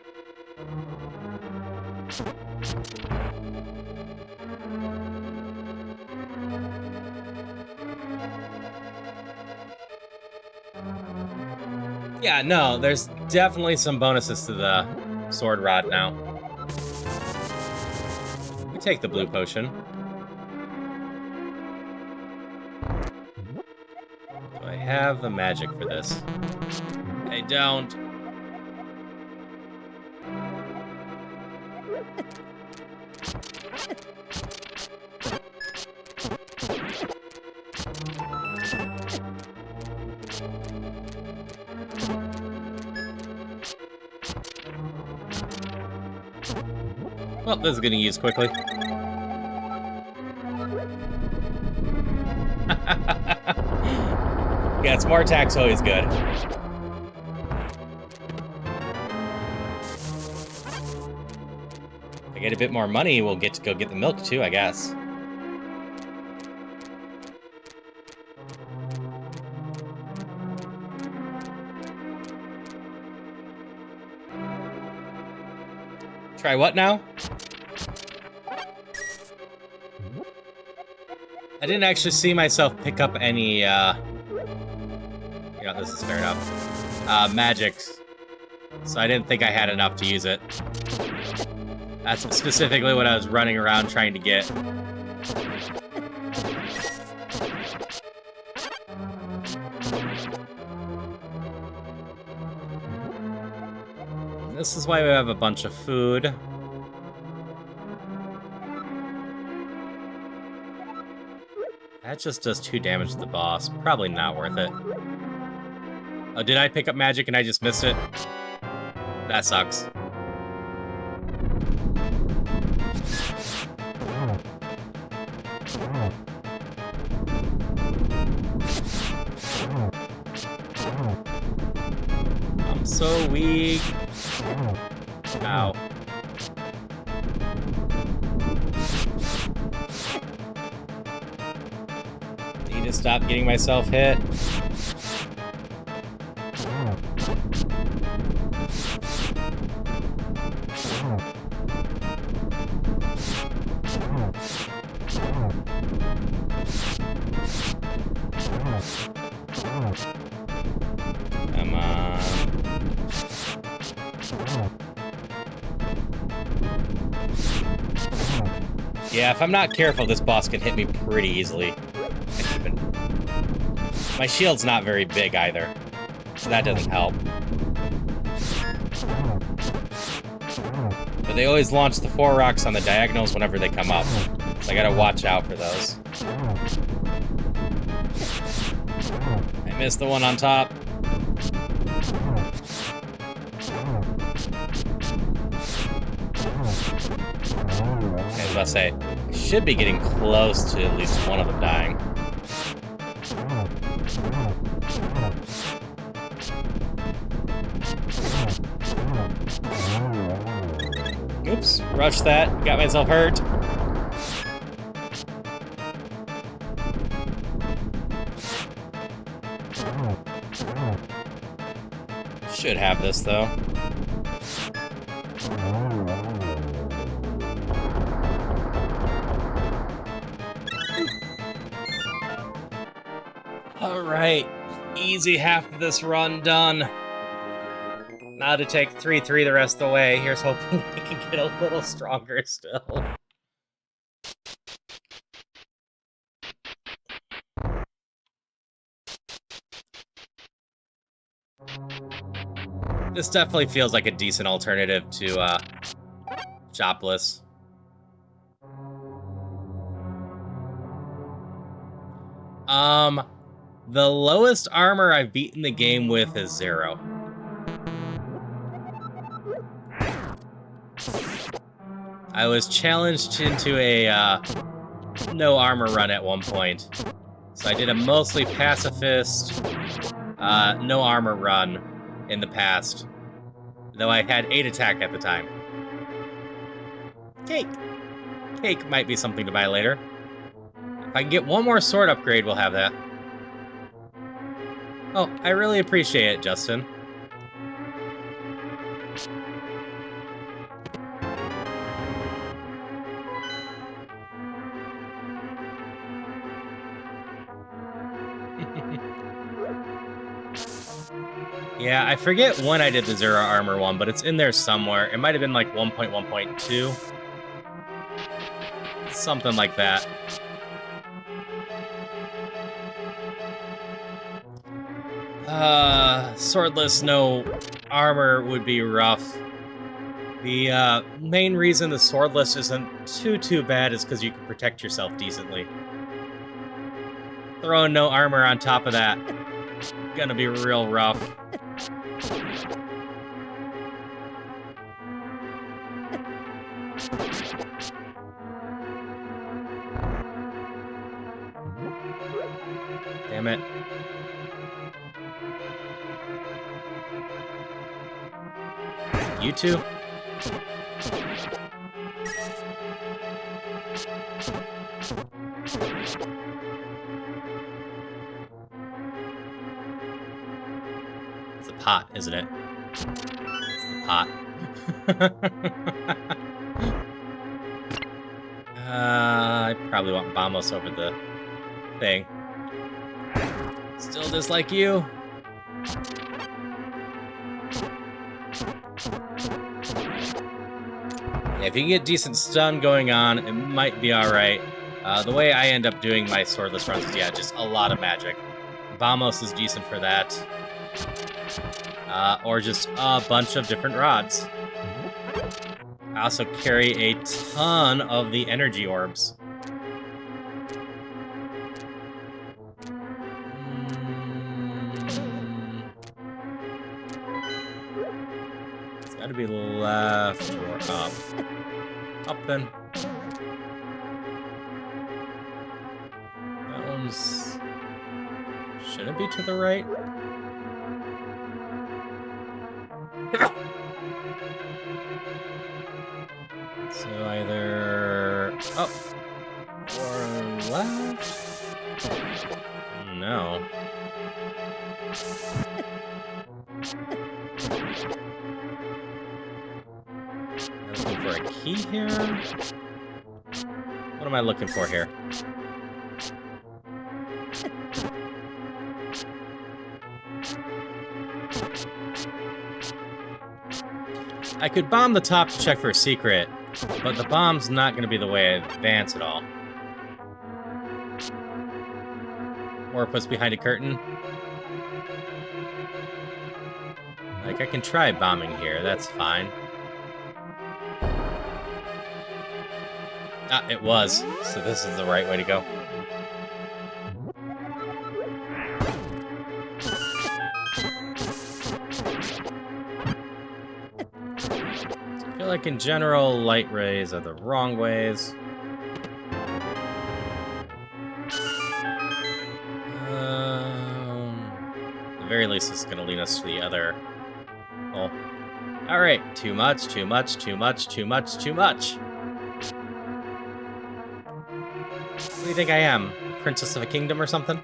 Yeah, no, there's definitely some bonuses to the sword rod now. We take the blue potion. Do I have the magic for this? I don't. Well, this is gonna use quickly. Yeah, it's more attack's always good. If I get a bit more money, we'll get to go get the milk too, I guess. Try what now? I didn't actually see myself pick up any, yeah, this is fair enough. Magics. So I didn't think I had enough to use it. That's specifically what I was running around trying to get. This is why we have a bunch of food. That just does 2 damage to the boss. Probably not worth it. Oh, did I pick up magic and I just missed it? That sucks. I'm so weak. Ow. Need to stop getting myself hit. Come on. Yeah, if I'm not careful, this boss can hit me pretty easily. My shield's not very big either, so that doesn't help. But they always launch the 4 rocks on the diagonals whenever they come up, so I gotta watch out for those. I missed the one on top. Okay, as I say, I should be getting close to at least one of them dying. Oops, rushed that, got myself hurt. Should have this though. Alright, easy half of this run done. Now to take 3-3 the rest of the way. Here's hoping we can get a little stronger still. This definitely feels like a decent alternative to shopless. The lowest armor I've beaten the game with is 0. I was challenged into a no armor run at one point. So I did a mostly pacifist, no armor run in the past. Though I had 8 attack at the time. Cake. Cake might be something to buy later. If I can get one more sword upgrade, we'll have that. Oh, I really appreciate it, Justin. Yeah, I forget when I did the Zero Armor one, but it's in there somewhere. It might have been like 1.1.2. Something like that. Swordless, no armor would be rough. The main reason the swordless isn't too bad is because you can protect yourself decently. Throwing no armor on top of that, gonna be real rough. Damn it. You two? It's a pot, isn't it? It's the pot. I probably want Vamos over the thing. Still just like you. Yeah, if you can get decent stun going on, it might be alright. The way I end up doing my swordless runs is, yeah, just a lot of magic. Vamos is decent for that. Or just a bunch of different rods. I also carry a ton of the energy orbs. It's gotta be left or up. Up then. That one's... shouldn't be to the right. So either up or left? No. I'm looking for a key here. What am I looking for here? I could bomb the top to check for a secret, but the bomb's not going to be the way I advance at all. Or puts behind a curtain. Like, I can try bombing here, that's fine. Ah, it was. So this is the right way to go. I feel like in general, light rays are the wrong ways. At the very least, this is going to lead us to the other. Oh. Alright, too much, too much, too much, too much, too much. What do you think I am? Princess of a kingdom or something?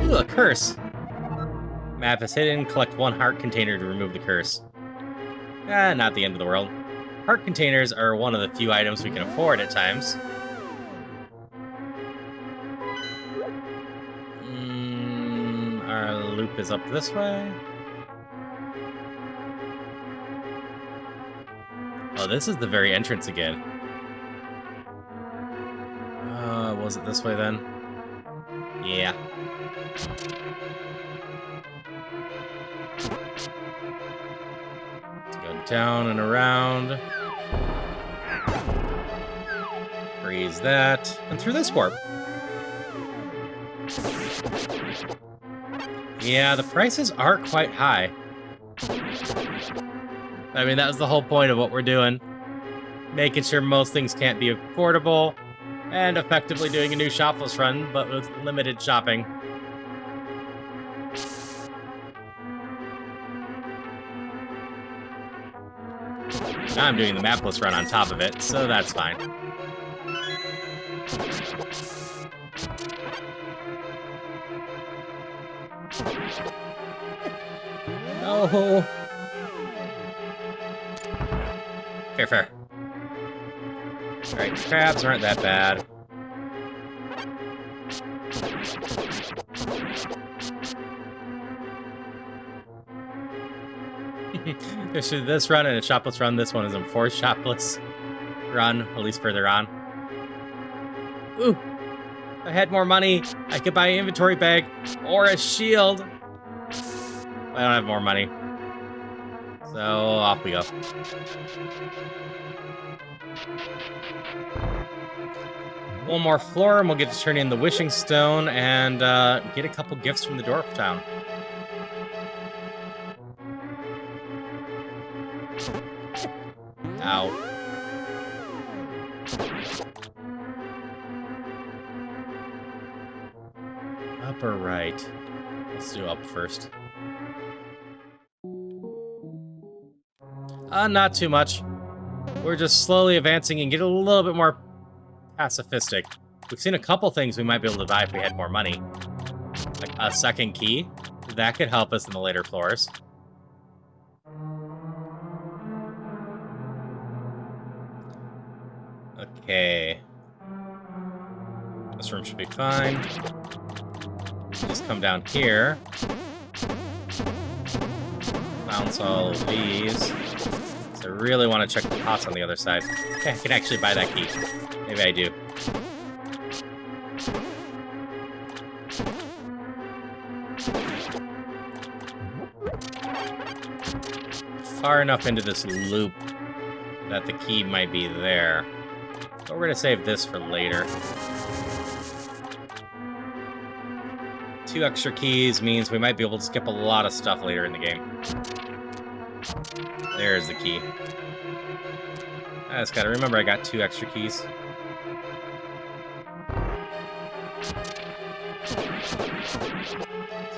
Ooh, a curse. Map is hidden. Collect 1 heart container to remove the curse. Not the end of the world. Heart containers are one of the few items we can afford at times. Our loop is up this way. Oh, this is the very entrance again. Was it this way then? Yeah. Let's go down and around. Freeze that. And through this warp. Yeah, the prices are quite high. I mean, that was the whole point of what we're doing. Making sure most things can't be affordable, and effectively doing a new shopless run, but with limited shopping. Now I'm doing the mapless run on top of it, so that's fine. No. Fair, fair. Alright, crabs aren't that bad. This run and a shopless run. This one is a forced shopless run, at least further on. Ooh! If I had more money, I could buy an inventory bag or a shield. I don't have more money. So, off we go. One more floor, and we'll get to turn in the wishing stone and get a couple gifts from the dwarf town. Ow. Up or right? Let's do up first. Not too much. We're just slowly advancing and get a little bit more pacifistic. We've seen a couple things we might be able to buy if we had more money. Like a second key. That could help us in the later floors. Okay. This room should be fine. Just come down here. Bounce all of these. So I really want to check the pots on the other side. Okay, I can actually buy that key. Maybe I do. Far enough into this loop that the key might be there. But we're going to save this for later. 2 extra keys means we might be able to skip a lot of stuff later in the game. There's the key. I just gotta remember I got 2 extra keys. So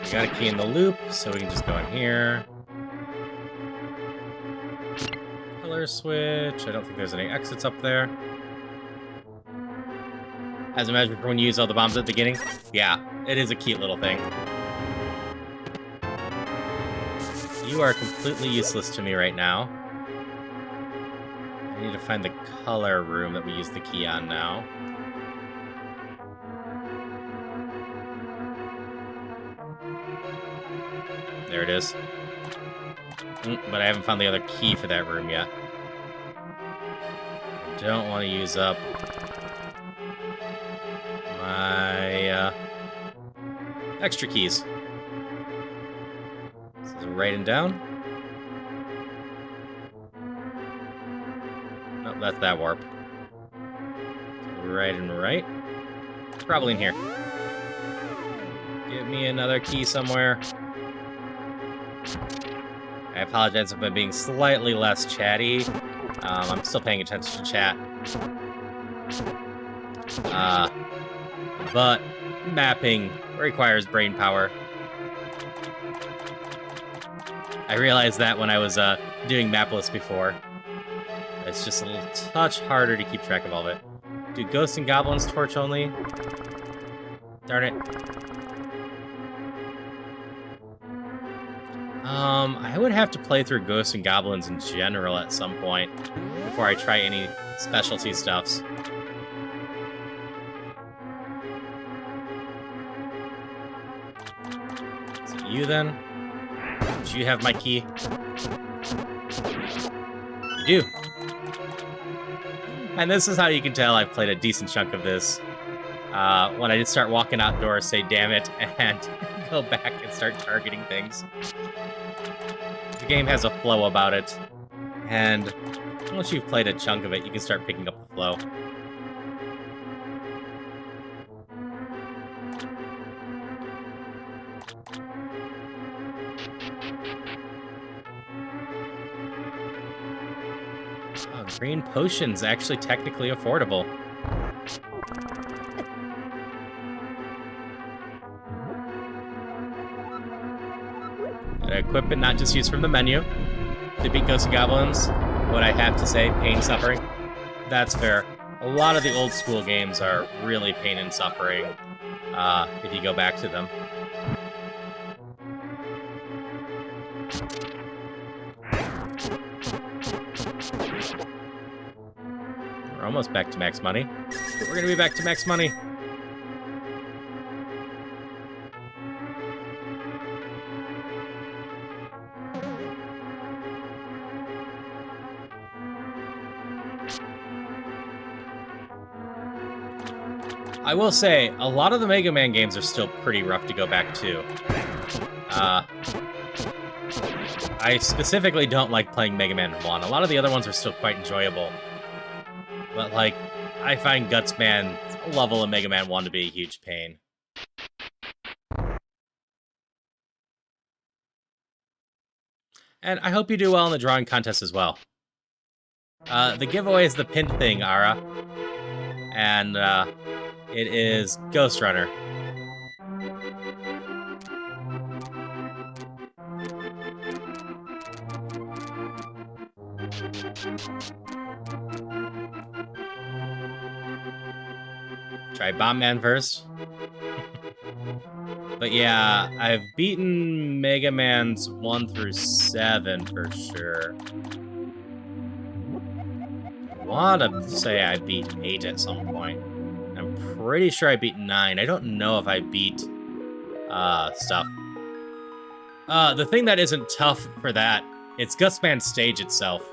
we got a key in the loop, so we can just go in here. Color switch. I don't think there's any exits up there. As a measure for when you use all the bombs at the beginning. Yeah, it is a cute little thing. You are completely useless to me right now. I need to find the color room that we use the key on now. There it is. But I haven't found the other key for that room yet. I don't want to use up my extra keys. This is right and down. Nope, that's that warp. So right and right. Probably in here. Give me another key somewhere. I apologize if I'm being slightly less chatty. I'm still paying attention to chat. But mapping requires brain power. I realized that when I was doing mapless before. It's just a little touch harder to keep track of all of it. Do ghosts and goblins torch only? Darn it. I would have to play through ghosts and goblins in general at some point before I try any specialty stuffs. Is it you then? Do you have my key? You do. And this is how you can tell I've played a decent chunk of this. When I just start walking outdoors, say damn it, and go back and start targeting things. The game has a flow about it, and once you've played a chunk of it, you can start picking up the flow. Green potions actually technically affordable. Gotta equip it, not just use from the menu. To beat Ghosts and Goblins, what I have to say, pain, suffering. That's fair. A lot of the old school games are really pain and suffering, if you go back to them. We're almost back to max money. But we're gonna be back to max money. I will say, a lot of the Mega Man games are still pretty rough to go back to. I specifically don't like playing Mega Man 1. A lot of the other ones are still quite enjoyable. But, like, I find Gutsman level of Mega Man 1 to be a huge pain. And I hope you do well in the drawing contest as well. The giveaway is the pinned thing, Ara. And, it is Ghost Runner. Try Bomb Man first. But yeah, I've beaten Mega Man's 1 through 7 for sure. I want to say I beat 8 at some point. I'm pretty sure I beat 9. I don't know if I beat stuff. The thing that isn't tough for that, it's Gutsman's stage itself.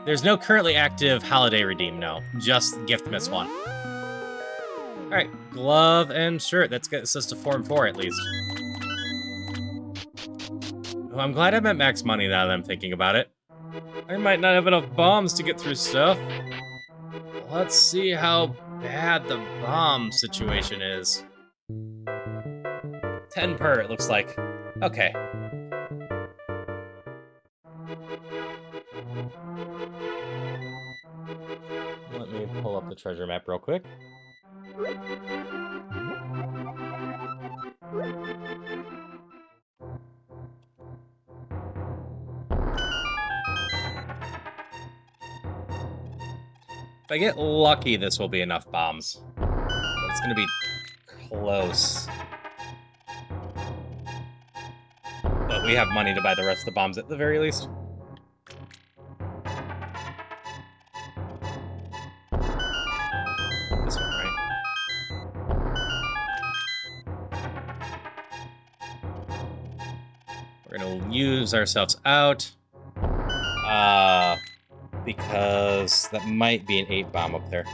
There's no currently active holiday redeem, no. Just Gift Miss 1. Alright, glove and shirt. That gets us to 4 and 4 at least. Oh, I'm glad I'm at max money now that I'm thinking about it. I might not have enough bombs to get through stuff. Let's see how bad the bomb situation is. 10 per, it looks like. Okay. Let me pull up the treasure map real quick. If I get lucky, this will be enough bombs. But it's gonna be close. But we have money to buy the rest of the bombs at the very least. This one, right? We're gonna use ourselves out. Because that might be an 8 bomb up there.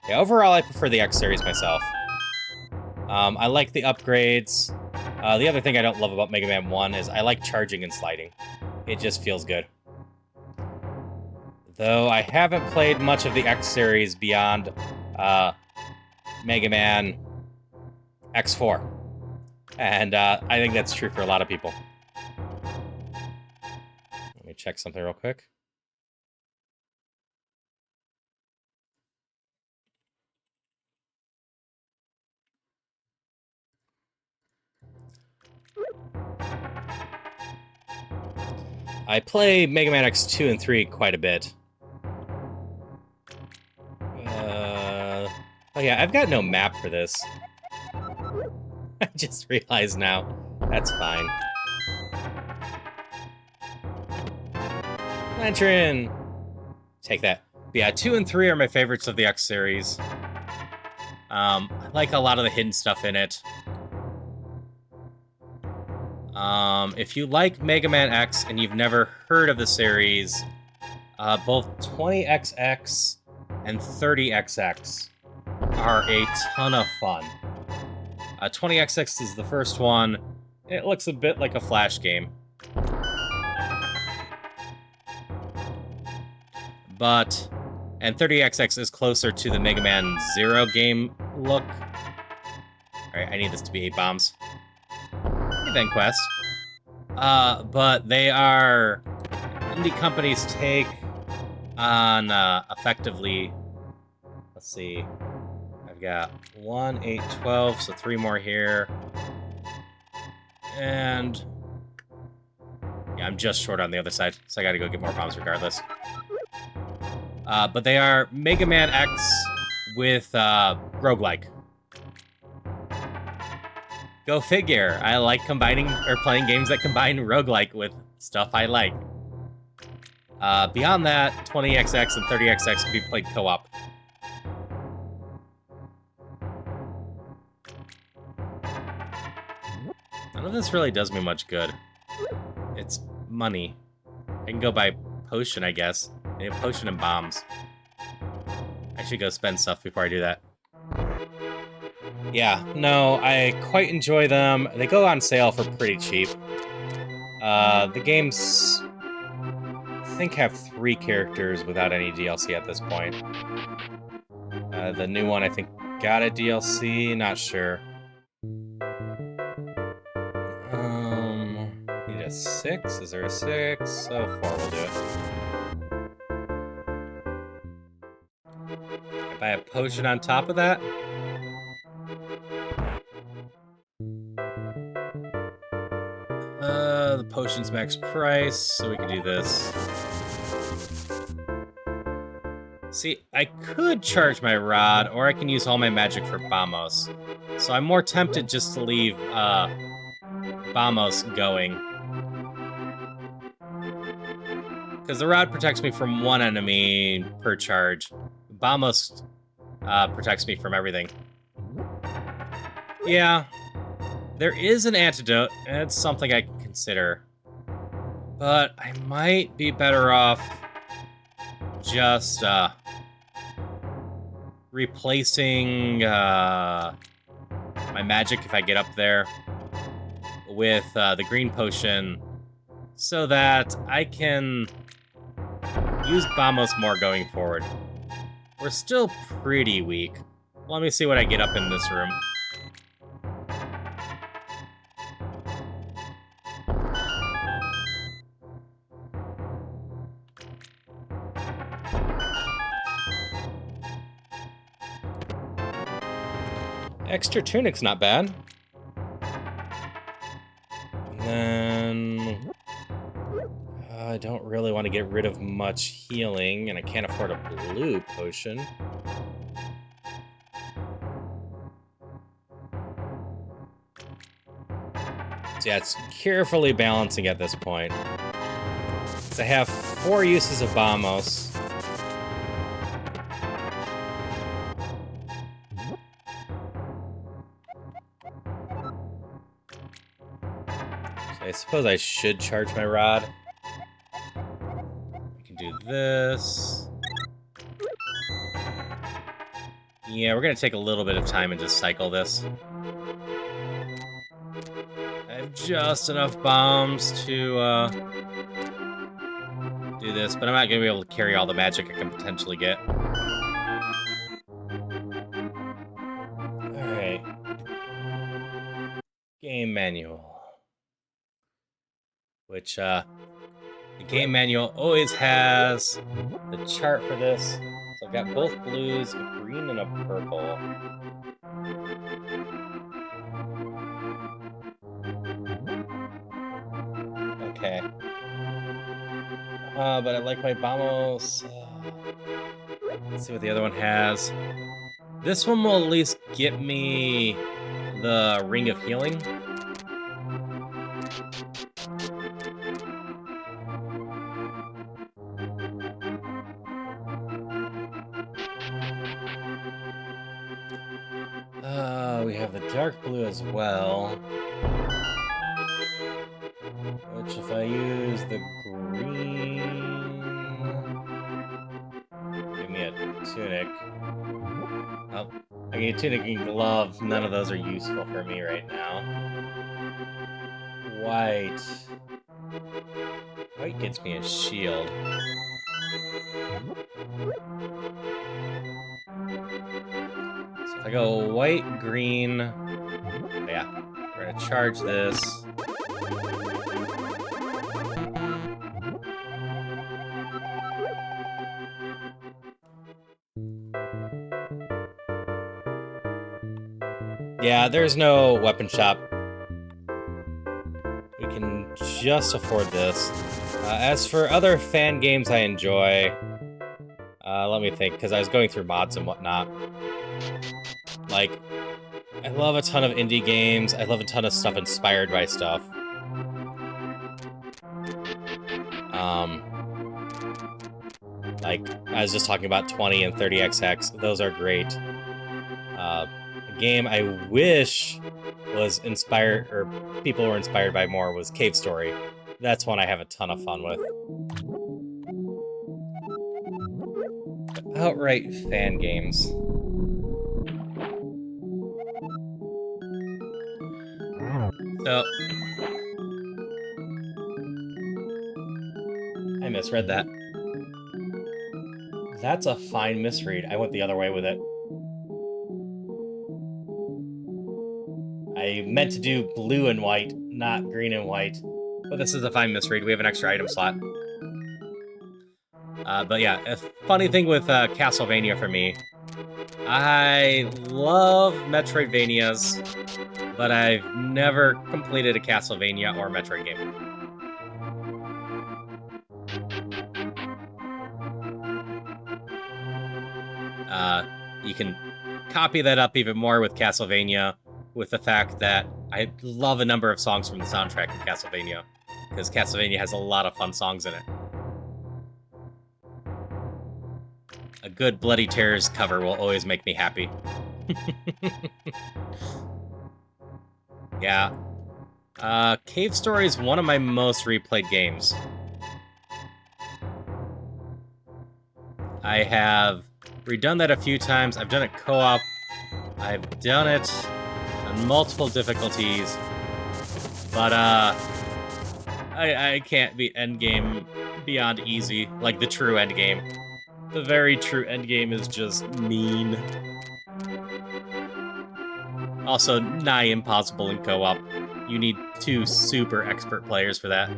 Yeah, overall, I prefer the X series myself. I like the upgrades. The other thing I don't love about Mega Man 1 is I like charging and sliding. It just feels good. Though I haven't played much of the X series beyond Mega Man X4. And I think that's true for a lot of people. Let me check something real quick. I play Mega Man X2 and 3 quite a bit. Oh yeah, I've got no map for this. I just realized now. That's fine. Lantern! Take that. But yeah, 2 and 3 are my favorites of the X series. I like a lot of the hidden stuff in it. If you like Mega Man X and you've never heard of the series, both 20XX and 30XX are a ton of fun. 20XX is the first one. It looks a bit like a Flash game. And 30XX is closer to the Mega Man Zero game look. Alright, I need this to be 8 bombs. Event quest. But they are indie companies take on effectively, let's see, I've got 1, 8, 12, so 3 more here. And yeah, I'm just short on the other side, so I gotta go get more bombs regardless. But they are Mega Man X with roguelike. Go figure. I like combining or playing games that combine roguelike with stuff I like. Beyond that, 20XX and 30XX can be played co-op. None of this really does me much good. It's money. I can go buy potion, I guess. Maybe potion and bombs. I should go spend stuff before I do that. Yeah, no, I quite enjoy them. They go on sale for pretty cheap. The games, I think, have 3 characters without any DLC at this point. The new one, I think, got a DLC. Not sure. Need a 6? Is there a 6? Oh, 4 will do it. Can I buy a potion on top of that? The potion's max price, so we can do this. See, I could charge my rod, or I can use all my magic for Bamos. So I'm more tempted just to leave Bamos going. Because the rod protects me from 1 enemy per charge. Bamos protects me from everything. Yeah, there is an antidote, and it's something I can consider. But I might be better off just replacing my magic if I get up there with the green potion so that I can use Bamos more going forward. We're still pretty weak. Let me see what I get up in this room. Extra tunic's not bad. And then I don't really want to get rid of much healing, and I can't afford a blue potion. So yeah, it's carefully balancing at this point. So I have 4 uses of Bamos. I suppose I should charge my rod. I can do this. Yeah, we're gonna take a little bit of time and just cycle this. I have just enough bombs to do this, but I'm not gonna be able to carry all the magic I can potentially get. Alright. Game manual. Which, the game manual always has the chart for this. So I've got both blues, a green and a purple. Okay. But I like my Bamos. Let's see what the other one has. This one will at least get me the Ring of Healing. We have the dark blue as well. Which, if I use the green, give me a tunic. Oh, I get a tunic and glove. None of those are useful for me right now. White. White gets me a shield. So if I go white, green, yeah, we're gonna charge this. Yeah, there's no weapon shop. We can just afford this. As for other fan games I enjoy, let me think, because I was going through mods and whatnot. Like, I love a ton of indie games. I love a ton of stuff inspired by stuff. Like, I was just talking about 20 and 30XX. Those are great. A game I wish was inspired, or people were inspired by more, was Cave Story. That's one I have a ton of fun with. But outright fan games. So, I misread that. That's a fine misread. I went the other way with it. I meant to do blue and white, not green and white. But this is a fine misread. We have an extra item slot. But yeah, a funny thing with Castlevania for me, I love Metroidvanias, but I've never completed a Castlevania or Metroid game. You can copy that up even more with Castlevania, with the fact that I love a number of songs from the soundtrack of Castlevania, because Castlevania has a lot of fun songs in it. A good Bloody Tears cover will always make me happy. Yeah. Cave Story is one of my most replayed games. I have redone that a few times. I've done it co-op. I've done it on multiple difficulties. But, I can't beat endgame beyond easy, like the true endgame. The very true endgame is just mean. Also, nigh impossible in co-op. You need 2 super expert players for that.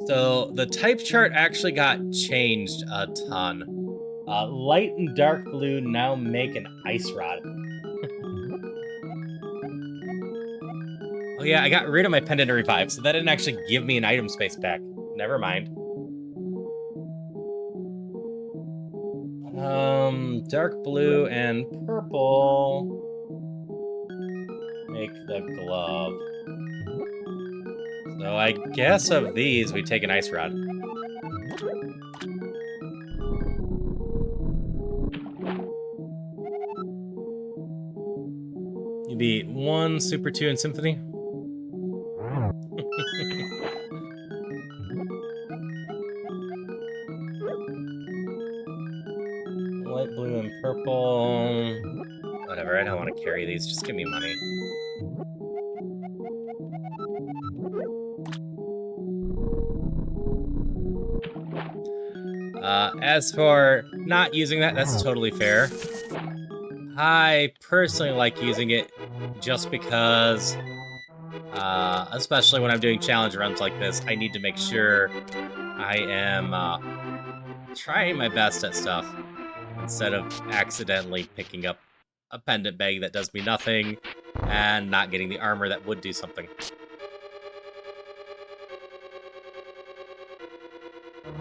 So the type chart actually got changed a ton. Light and dark blue now make an ice rod. Oh yeah, I got rid of my pendant to revive, so that didn't actually give me an item space back. Never mind. Dark blue and purple make the glove. So I guess of these, we take an ice rod. You beat 1, Super 2, and Symphony? Light blue and purple. Whatever, I don't want to carry these. Just give me money. As for not using that, that's totally fair. I personally like using it just because, especially when I'm doing challenge runs like this, I need to make sure I am trying my best at stuff instead of accidentally picking up a pendant bag that does me nothing and not getting the armor that would do something.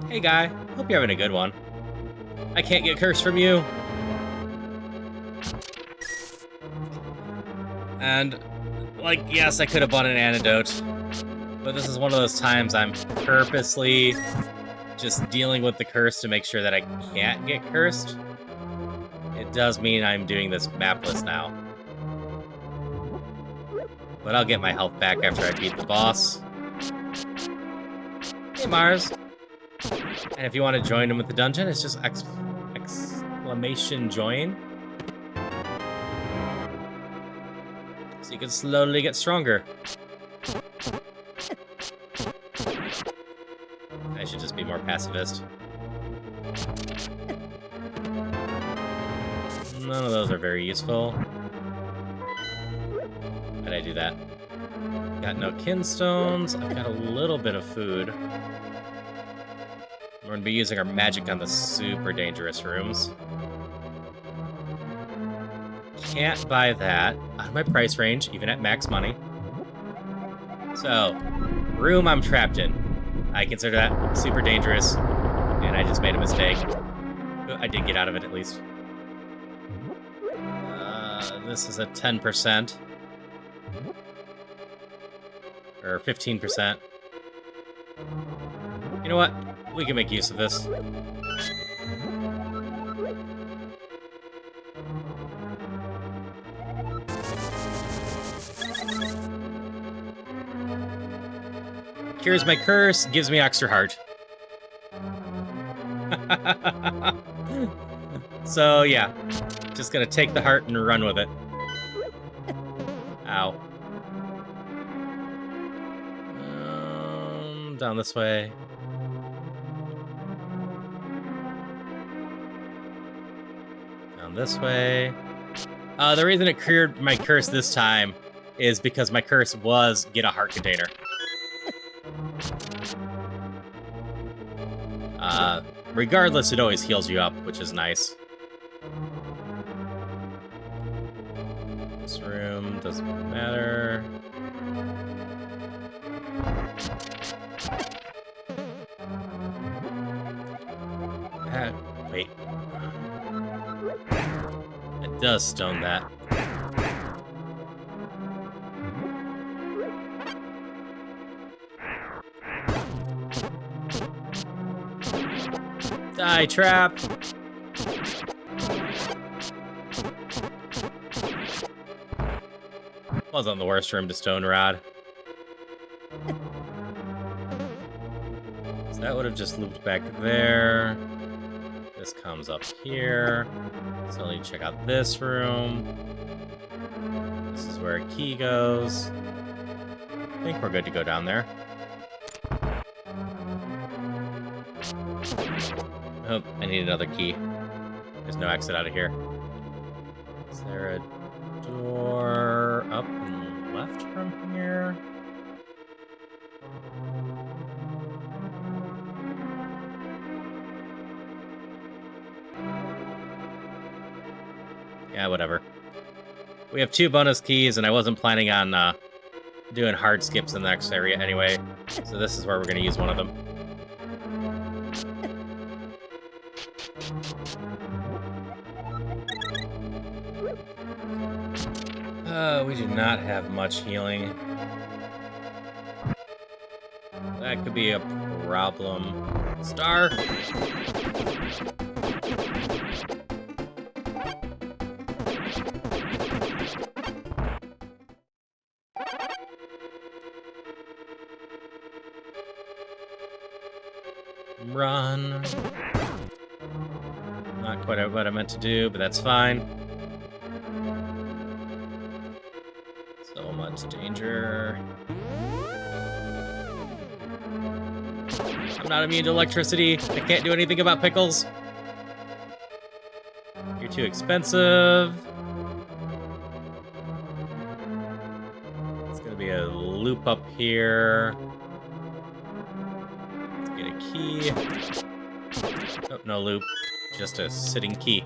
Hey guy, hope you're having a good one. I can't get cursed from you. And, like, yes, I could have bought an antidote, but this is one of those times I'm purposely just dealing with the curse to make sure that I can't get cursed. It does mean I'm doing this mapless now. But I'll get my health back after I beat the boss. Hey, Mars. And if you want to join him with the dungeon, it's just exclamation join. So you can slowly get stronger. I should just be more pacifist. None of those are very useful. Why'd I do that? Got no kinstones. I've got a little bit of food. We're gonna be using our magic on the super dangerous rooms. Can't buy that. Out of my price range, even at max money. So, room I'm trapped in. I consider that super dangerous, and I just made a mistake. I did get out of it at least. This is a 10%. Or 15%. You know what? We can make use of this. Cures my curse, gives me extra heart. So, yeah. Just gonna take the heart and run with it. Ow. Down this way. Down this way. The reason it cleared my curse this time is because my curse was get a heart container. Regardless, it always heals you up, which is nice. This room doesn't matter. Wait. It does stone that. Die, trap! Wasn't the worst room to stone rod. So that would have just looped back there. This comes up here. So I need to check out this room. This is where a key goes. I think we're good to go down there. Oh, I need another key. There's no exit out of here. Is there a door up and left from here? Yeah, whatever. We have 2 bonus keys, and I wasn't planning on doing hard skips in the next area anyway. So this is where we're going to use one of them. We do not have much healing. That could be a problem. Star! Run. Not quite what I meant to do, but that's fine. So much danger. I'm not immune to electricity. I can't do anything about pickles. You're too expensive. It's gonna be a loop up here. Let's get a key. Oh, no loop. Just a sitting key.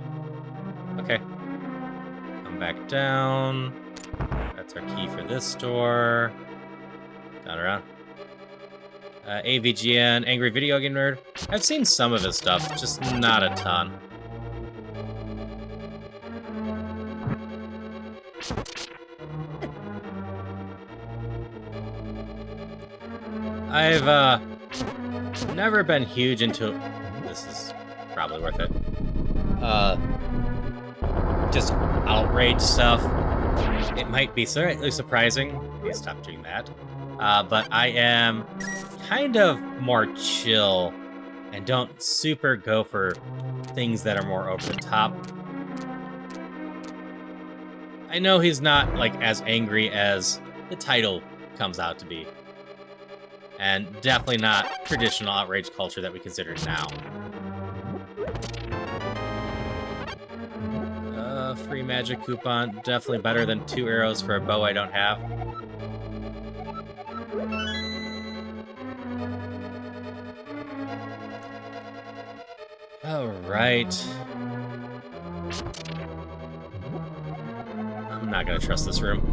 Okay. Come back down. That's our key for this door. Down around. AVGN, Angry Video Game Nerd. I've seen some of his stuff, just not a ton. I've never been huge into... This is probably worth it. Just outrage stuff. It might be slightly surprising. Please stop doing that. But I am kind of more chill and don't super go for things that are more over the top. I know he's not like as angry as the title comes out to be. And definitely not traditional outrage culture that we consider now. Free magic coupon. Definitely better than 2 arrows for a bow I don't have. Alright. I'm not gonna trust this room.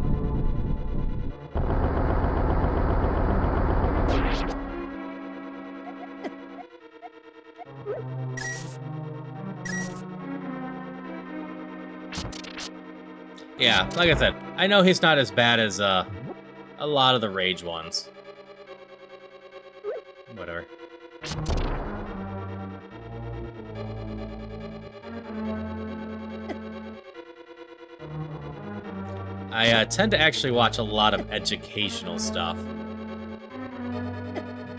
Yeah, like I said, I know he's not as bad as a lot of the rage ones. Whatever. I tend to actually watch a lot of educational stuff.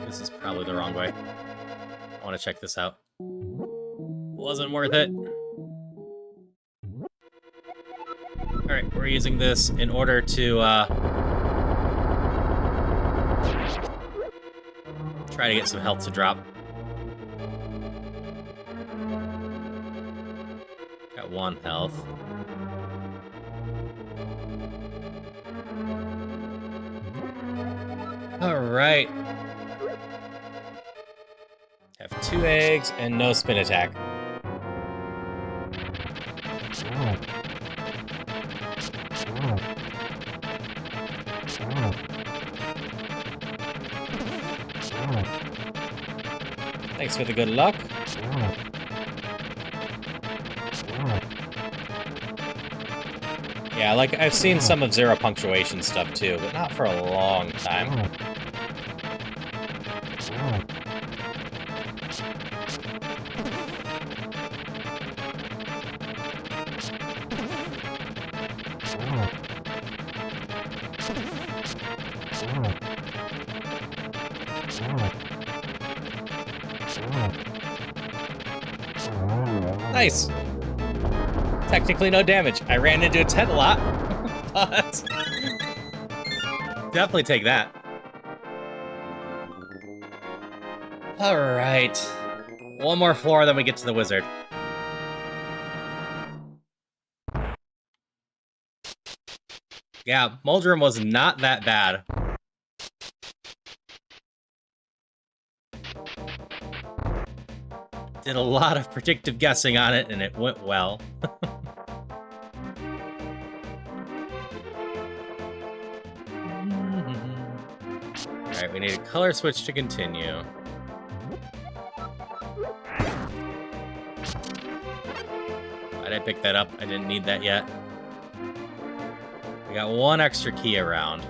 This is probably the wrong way. I want to check this out. Wasn't worth it. Alright, we're using this in order to try to get some health to drop. Got 1 health. Alright. Have 2 eggs and no spin attack. Thanks for the good luck. Yeah, like, I've seen some of Zero Punctuation stuff too, but not for a long time. Nice! Technically no damage. I ran into its head a lot, but definitely take that. Alright. 1 more floor, then we get to the wizard. Yeah, Muldrum was not that bad. Did a lot of predictive guessing on it, and it went well. Alright, we need a color switch to continue. Why'd I pick that up? I didn't need that yet. We got 1 extra key around.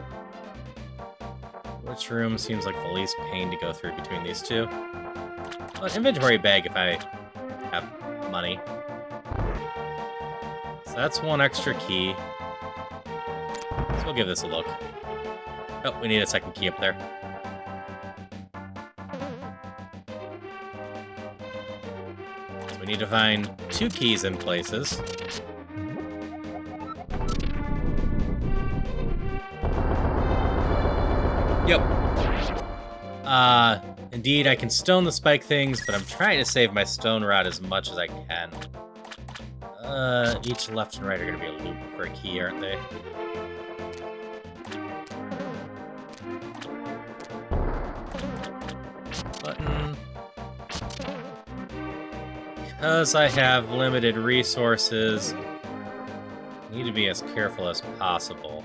Which room seems like the least pain to go through between these two? Well, an inventory bag if I have money. So that's 1 extra key. So we'll give this a look. Oh, we need a 2nd key up there. So we need to find 2 keys in places. Yep. Indeed, I can stone the spike things, but I'm trying to save my stone rod as much as I can. Each left and right are going to be a loop for a key, aren't they? Button. Because I have limited resources, I need to be as careful as possible.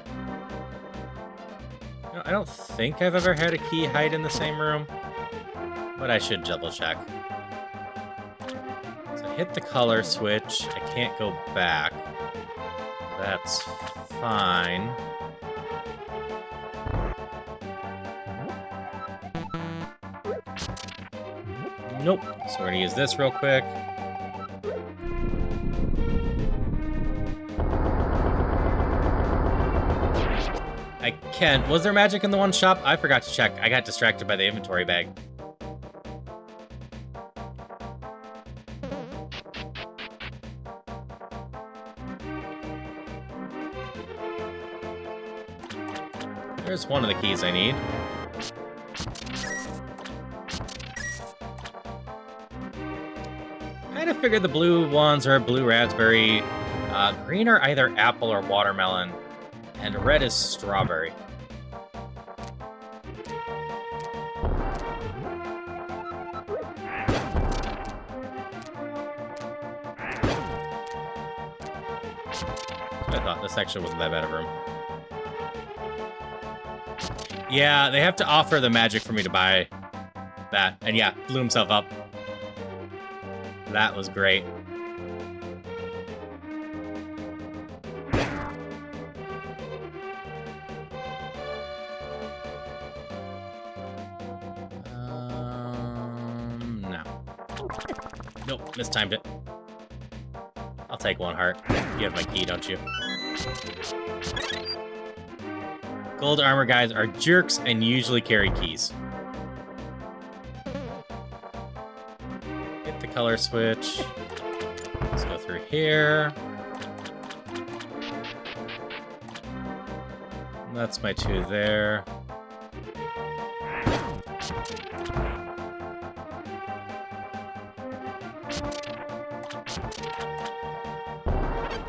You know, I don't think I've ever had a key hide in the same room, but I should double check. So I hit the color switch. I can't go back. That's fine. Nope. So we're gonna use this real quick. I can't. Was there magic in the one shop? I forgot to check. I got distracted by the inventory bag. There's one of the keys I need. Kind of figured the blue ones are blue raspberry. Green are either apple or watermelon. And red is strawberry. I thought this actually wasn't that bad of a room. Yeah, they have to offer the magic for me to buy that. And yeah, blew himself up. That was great. No. Nope, mistimed it. I'll take 1 heart. You have my key, don't you? Gold armor guys are jerks and usually carry keys. Hit the color switch. Let's go through here. That's my 2 there.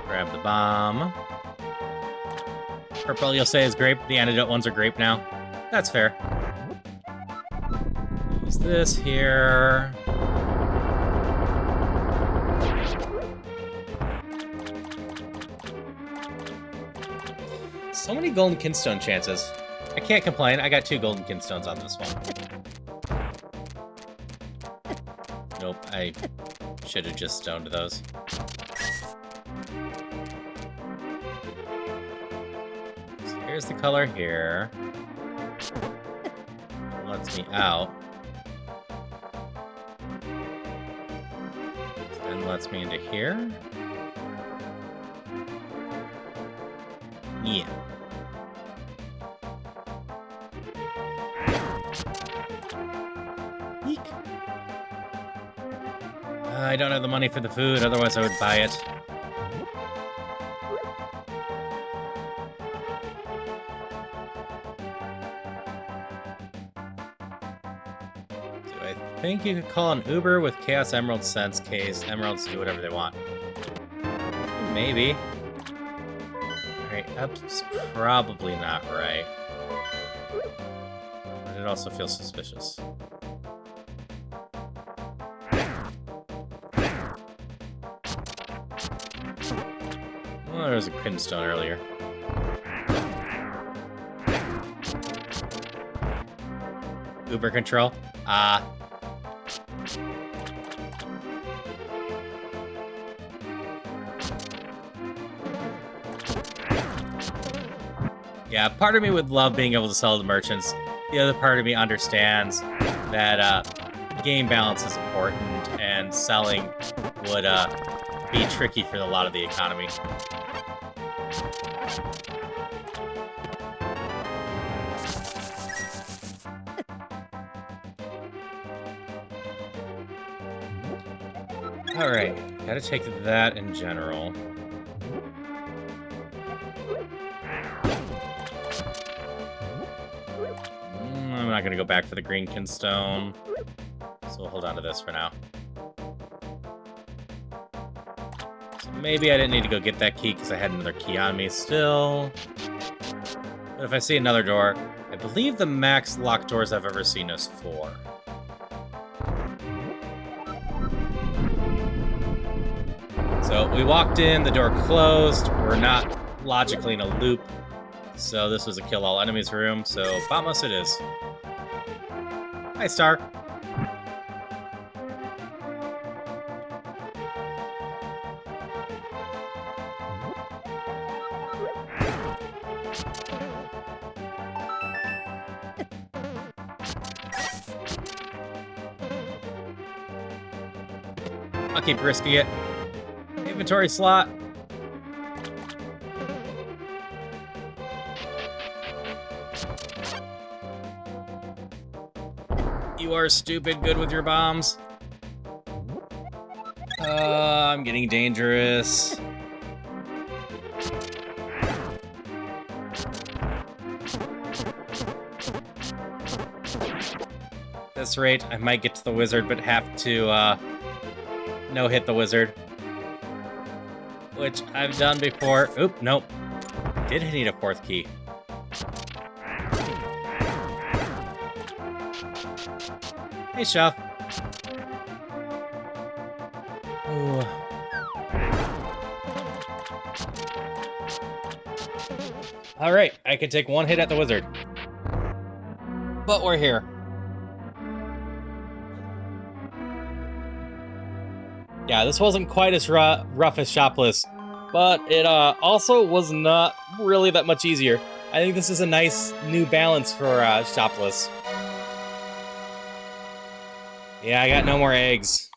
Grab the bomb. Purple, you'll say, is grape. The antidote ones are grape now. That's fair. Use this here. So many golden kinstone chances. I can't complain. I got 2 golden kinstones on this one. Nope, I should have just stoned those. So here's the color here. It lets me out. Then lets me into here. Yeah. Eek. I don't have the money for the food, otherwise I would buy it. Do I think you could call an Uber with Chaos Emerald Sense case? Emeralds do whatever they want. Maybe. Alright, up's probably not right. But it also feels suspicious. Well, there was a pinstone earlier. Uber control? Yeah, part of me would love being able to sell to merchants. The other part of me understands that game balance is important, and selling would be tricky for a lot of the economy. Alright, gotta take that in general. I'm not gonna go back for the green kinstone, so we'll hold on to this for now. So maybe I didn't need to go get that key because I had another key on me still. But if I see another door, I believe the max locked doors I've ever seen is 4. So we walked in, the door closed, we're not logically in a loop, so this was a kill all enemies room, so Vamos it is. Hi, Star. I'll keep risking it. Inventory slot. You are stupid good with your bombs. I'm getting dangerous. At this rate, I might get to the wizard, but have to no-hit the wizard. Which I've done before. Oop, nope. Did need a 4th key. Hey, Chef. Ooh. Alright, I can take one hit at the wizard. But we're here. Yeah, this wasn't quite as rough as Shopless, but it also was not really that much easier. I think this is a nice new balance for Shopless. Yeah, I got no more eggs.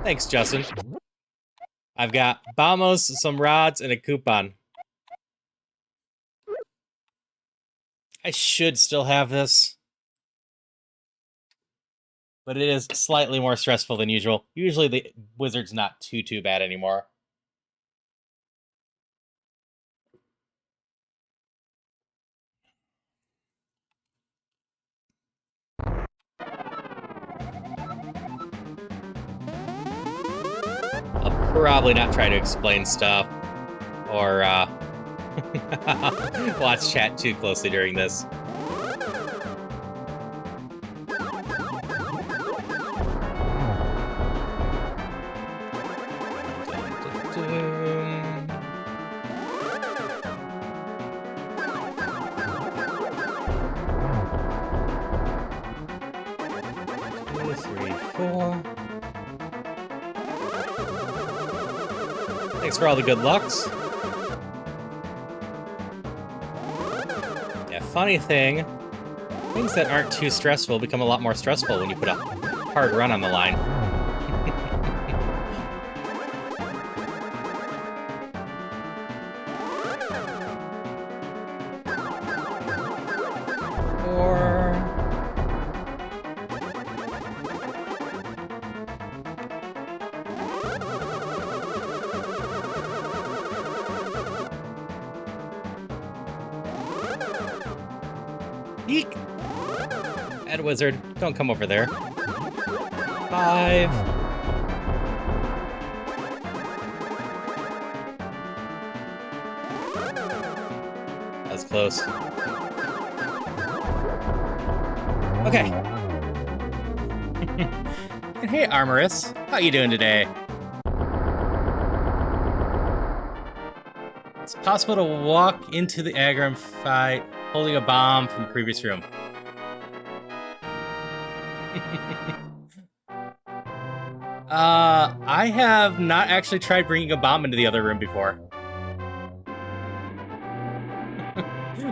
Thanks, Justin. I've got bombos, some rods, and a coupon. I should still have this, but it is slightly more stressful than usual. Usually the wizard's not too bad anymore. I'll probably not try to explain stuff or watch chat too closely during this. Thanks for all the good lucks. Yeah, funny thing, things that aren't too stressful become a lot more stressful when you put a hard run on the line. Eek! Bad wizard, don't come over there. 5. That was close. Okay. And hey, Armorous, how you doing today? It's possible to walk into the Agram fight holding a bomb from the previous room. I have not actually tried bringing a bomb into the other room before.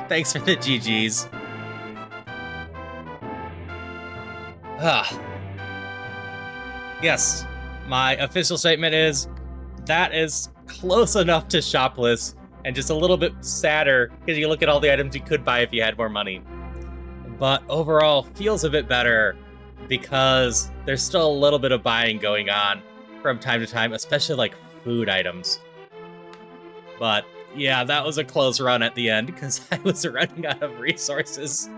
Thanks for the GGs. Yes, my official statement is that is close enough to Shopless and just a little bit sadder because you look at all the items you could buy if you had more money. But overall, feels a bit better because there's still a little bit of buying going on from time to time, especially like food items. But yeah, that was a close run at the end because I was running out of resources.